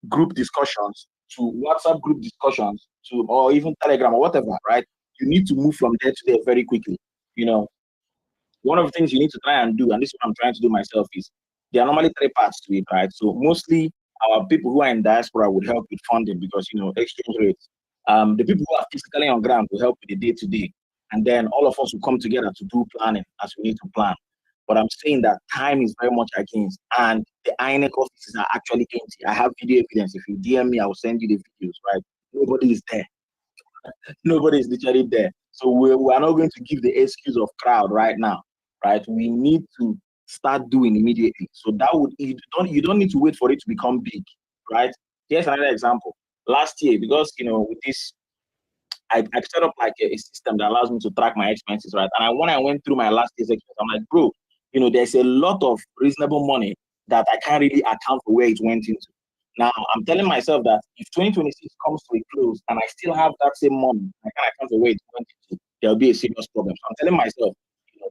group discussions to WhatsApp group discussions to, or even Telegram or whatever, right? You need to move from there to there very quickly. One of the things you need to try and do, and this is what I'm trying to do myself, is there are normally 3 parts to it, right? So mostly our people who are in diaspora would help with funding because, exchange rates. The people who are physically on ground will help with the day-to-day. And then all of us will come together to do planning as we need to plan. But I'm saying that time is very much against, and the INEC offices are actually empty. I have video evidence. If you DM me, I will send you the videos, right? Nobody is there. Nobody is literally there. So we are not going to give the excuse of crowd right now, right? We need to start doing immediately. So that would, you don't need to wait for it to become big, right? Here's another example. Last year, because, with this I set up like a system that allows me to track my expenses, right? And when I went through my last year's expenses, I'm like, bro, there's a lot of reasonable money that I can't really account for where it went into. Now, I'm telling myself that if 2026 comes to a close and I still have that same money, I can't account for where it went into, there'll be a serious problem. So I'm telling myself,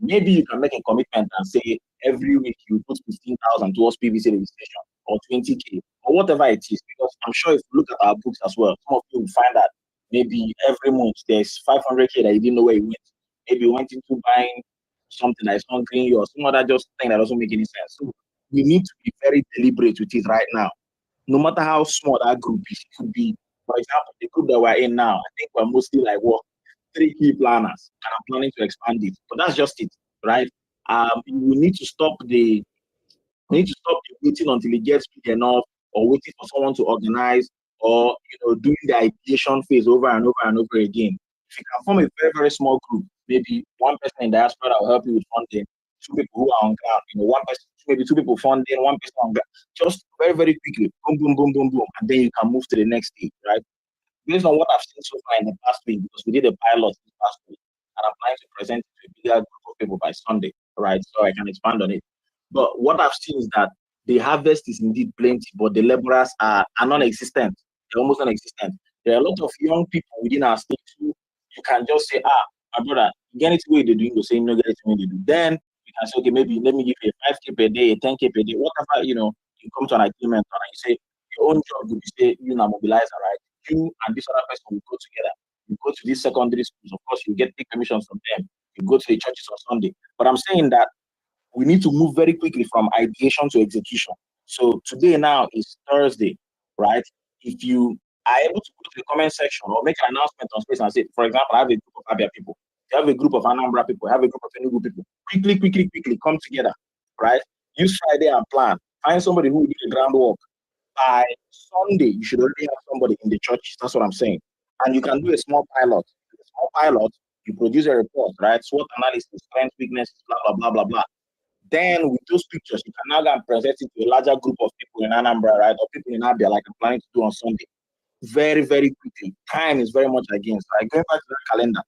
maybe you can make a commitment and say every week you put 15,000 towards PVC registration or 20K or whatever it is, because I'm sure if you look at our books as well, some of you will find that maybe every month there's 500K that you didn't know where it went. Maybe you went into buying something that is not green you or some other just thing that doesn't make any sense. So we need to be very deliberate with it right now. No matter how small that group is, it could be, for example, the group that we're in now, I think we're mostly like 3 key planners, and I'm planning to expand it. But that's just it, right? We need to stop the waiting until it gets big enough, or waiting for someone to organize, or doing the ideation phase over and over and over again. If you can form a very, very small group, maybe one person in diaspora that will help you with funding, 2 people who are on ground, one person, maybe 2 people funding, 1 person on ground, just very, very quickly, boom, boom, boom, boom, boom, and then you can move to the next stage, right? Based on what I've seen so far in the past week, because we did a pilot this past week, and I'm planning to present it to a bigger group of people by Sunday, right? So I can expand on it. But what I've seen is that the harvest is indeed plenty, but the laborers are non-existent. They're almost non-existent. There are a lot of young people within our state who you can just say, my brother, get it where they're doing the same, no get it where they do. Then you can say, okay, maybe let me give you a 5K per day, a 10K per day, whatever, you come to an agreement on, and you say, your own job will be say, you're a mobilizer, right? You and this other person will go together. You go to these secondary schools, of course, you get permissions from them. You go to the churches on Sunday. But I'm saying that we need to move very quickly from ideation to execution. So today now is Thursday, right? If you are able to go to the comment section or make an announcement on space and say, for example, I have a group of Abia people, you have a group of Anambra people, you have a group of Enugu people, quickly come together, right? Use Friday and plan. Find somebody who will do the groundwork. By Sunday, you should already have somebody in the church. That's what I'm saying. And you can do a small pilot. You produce a report, right? SWOT analysis, strengths, weaknesses, blah, blah, blah, blah, blah. Then with those pictures, you can now go and present it to a larger group of people in Anambra, right? Or people in Abia, like I'm planning to do on Sunday. Very, very quickly. Time is very much against. Like going back to the calendar.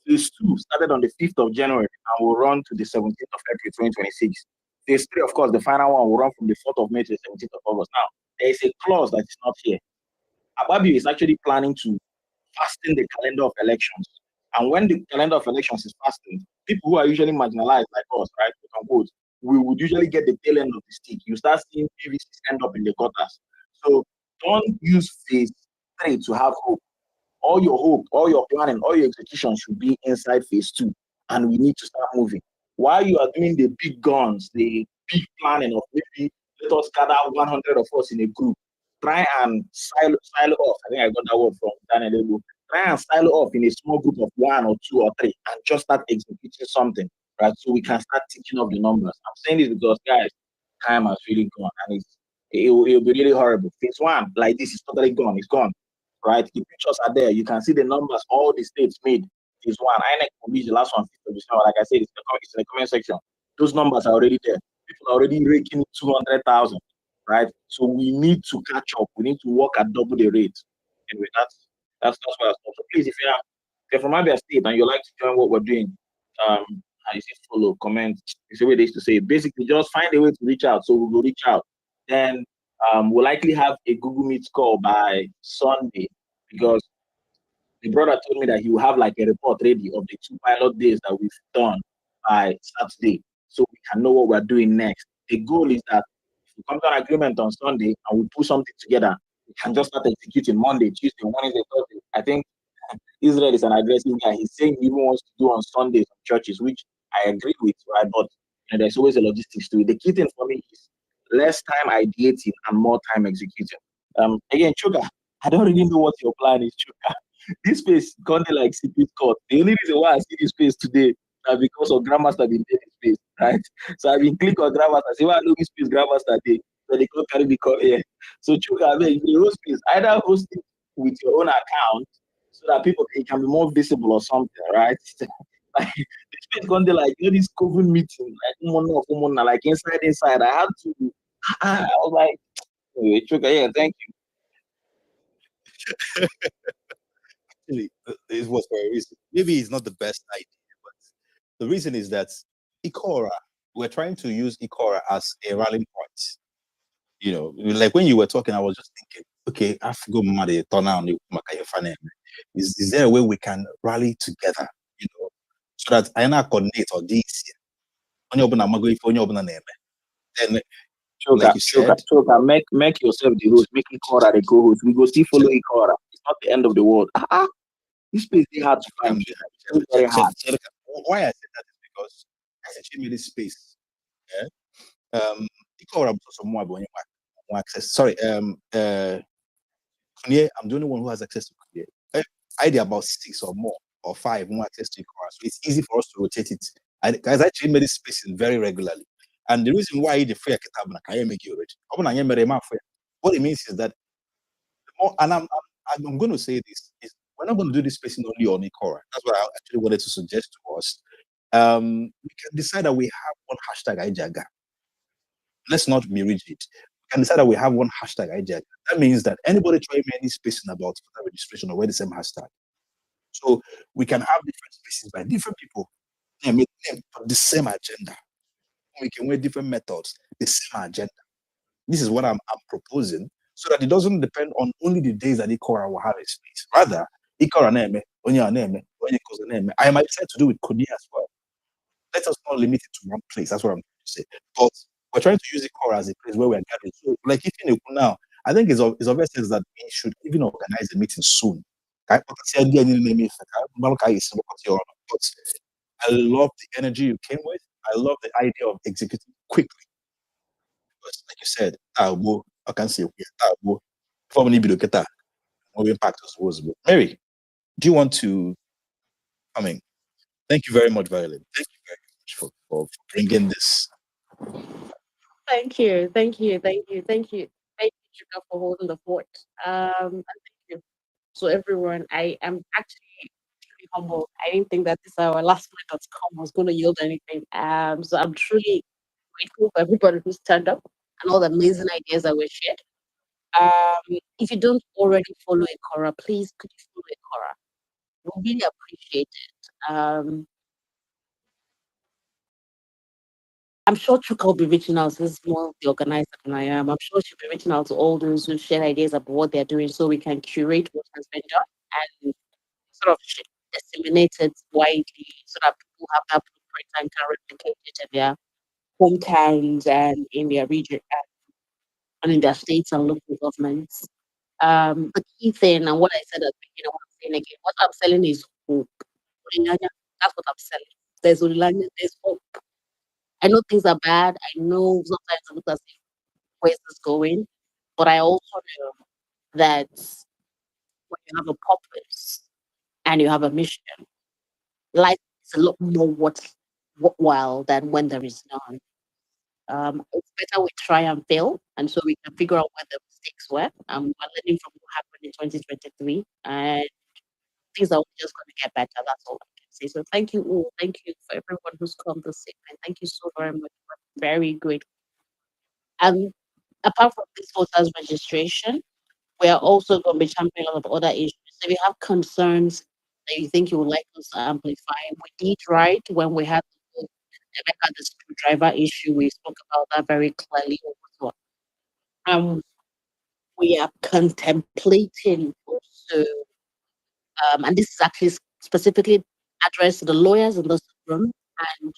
Phase 2 started on the 5th of January and will run to the 17th of April 2026. Phase 3, of course, the final one will run from the 4th of May to the 17th of August. Now, there is a clause that is not here. Ababi is actually planning to fasten the calendar of elections. And when the calendar of elections is fastened, people who are usually marginalized like us, right, quote unquote, we would usually get the tail end of the stick. You start seeing PVCs end up in the gutters. So don't use phase 3 to have hope. All your hope, all your planning, all your execution should be inside phase 2. And we need to start moving. While you are doing the big guns, the big planning of maybe let us gather 100 of us in a group, try and silo off. I think I got that word from Daniel Ego. Try and silo off in a small group of 1 or 2 or 3 and just start executing something, right? So we can start teaching up the numbers. I'm saying this because, guys, time has really gone and it'll be really horrible. Phase 1, like this, is totally gone. It's gone. Right, the pictures are there. You can see the numbers all the states made. Is one. INEC will be the last one, 5th of December. Like I said, it's in the comment section. Those numbers are already there. People are already raking 200,000. Right, so we need to catch up. We need to work at double the rate. Anyway, that's what I was talking. So please, if you're from Abia State and you like to join what we're doing, I say follow, comment. It's a way they used to say. Basically, just find a way to reach out. So we will reach out. Then we'll likely have a Google Meet call by Sunday because the brother told me that he will have like a report ready of the 2 pilot days that we've done by Saturday, so we can know what we're doing next. The goal is that if we come to an agreement on Sunday and we put something together, we can just start executing Monday, Tuesday, Wednesday, Thursday. I think Israel is an aggressive guy. He's saying he even wants to do on Sundays on churches, which I agree with, right? But there's always a logistics to it. The key thing for me is less time ideating and more time executing. Again, Chuka, I don't really know what your plan is, Chuka. This space gone like CP Court. The only reason why I see this space today is because of Grandmaster been there this space, right? So I've been click on Grandmaster, say, why I know this space Grandmaster day, so they can't carry me come here. So Chuka, I mean, if you host space, either host it with your own account so that people it can be more visible or something, right? Like this space gone there like this COVID meeting, like inside. I had to. I was like, Chuka, yeah, thank you. Actually, it was for a reason. Maybe it's not the best idea, but the reason is that Ikora, we're trying to use Ikora as a rallying point. You know, like when you were talking, I was just thinking, okay, I forgot Mama turn on is there a way we can rally together, you know, so that I not coordinate or this then like you said, Choka, make yourself the host, make Ikora the co-host. We go still follow Ikora. It's not the end of the world. This place is hard to find. It's very hard. Why I said that is because I actually made this space. Yeah? Ikora also more about access. Sorry, Kunie, I'm the only one who has access to Kunie. I did about 6 or more or 5 more access to Ikora, so it's easy for us to rotate it. Guys, I actually made this space very regularly. And the reason why the free kitab na kaya make you rich. What it means is that more, and I'm going to say this is we're not going to do this spacing only on Ikora. That's what I actually wanted to suggest to us. We can decide that we have one hashtag Ijaga. Let's not be rigid. We can decide that we have one hashtag Ijaga. That means that anybody trying any spacing about registration or wear the same hashtag. So we can have different spaces by different people, the same agenda. We can wear different methods, the same agenda. This is what I'm proposing, so that it doesn't depend on only the days that Ikora will have a space. Rather, Ikora name, Onya name, Onya Koza name. I might decide to do with Kodi as well. Let us not limit it to one place. That's what I'm trying to say. But we're trying to use Ikora as a place where we're gathering. So, like if in now, I think it's obvious that we should even organize a meeting soon. But I love the energy you came with. I love the idea of executing quickly. Because like you said, I can say before we need to more impact was. Mary, do you want to come in? Thank you very much, Violet. Thank you very much for bringing this. Thank you, thank you, thank you, thank you, thank you, Chuka, for holding the fort. And thank you. So everyone, I am actually truly humbled. I didn't think that this our last minute.com was going to yield anything. So I'm truly grateful for everybody who's turned up and all the amazing ideas that were shared. If you don't already follow Ikora, please could you follow Ikora? We really appreciate it. I'm sure Chuka will be reaching out. This is more the organizer than I am. I'm sure she'll be reaching out to all those who share ideas about what they're doing so we can curate what has been done and sort of disseminate it widely so that people have that blueprint and can replicate it in their hometowns and in their region and in their states and local governments. The key thing and what I said at the beginning, what I'm saying again, what I'm selling is hope. That's what I'm selling. There's hope. I know things are bad. I know sometimes it looks as if where's this going? But I also know that when you have a purpose and you have a mission, life is a lot more worthwhile than when there is none. It's better we try and fail, and so we can figure out where the mistakes were. We're learning from what happened in 2023, and things are just going to get better. That's all I can say. So thank you all. Thank you for everyone who's come this evening. Thank you so very much. We're very grateful. And apart from this voters registration, we are also going to be championing a lot of other issues. So if you have concerns that you think you would like us to amplify, we did right when we had the screwdriver issue. We spoke about that very clearly. We are contemplating also, and this is actually specifically addressed to the lawyers in this room and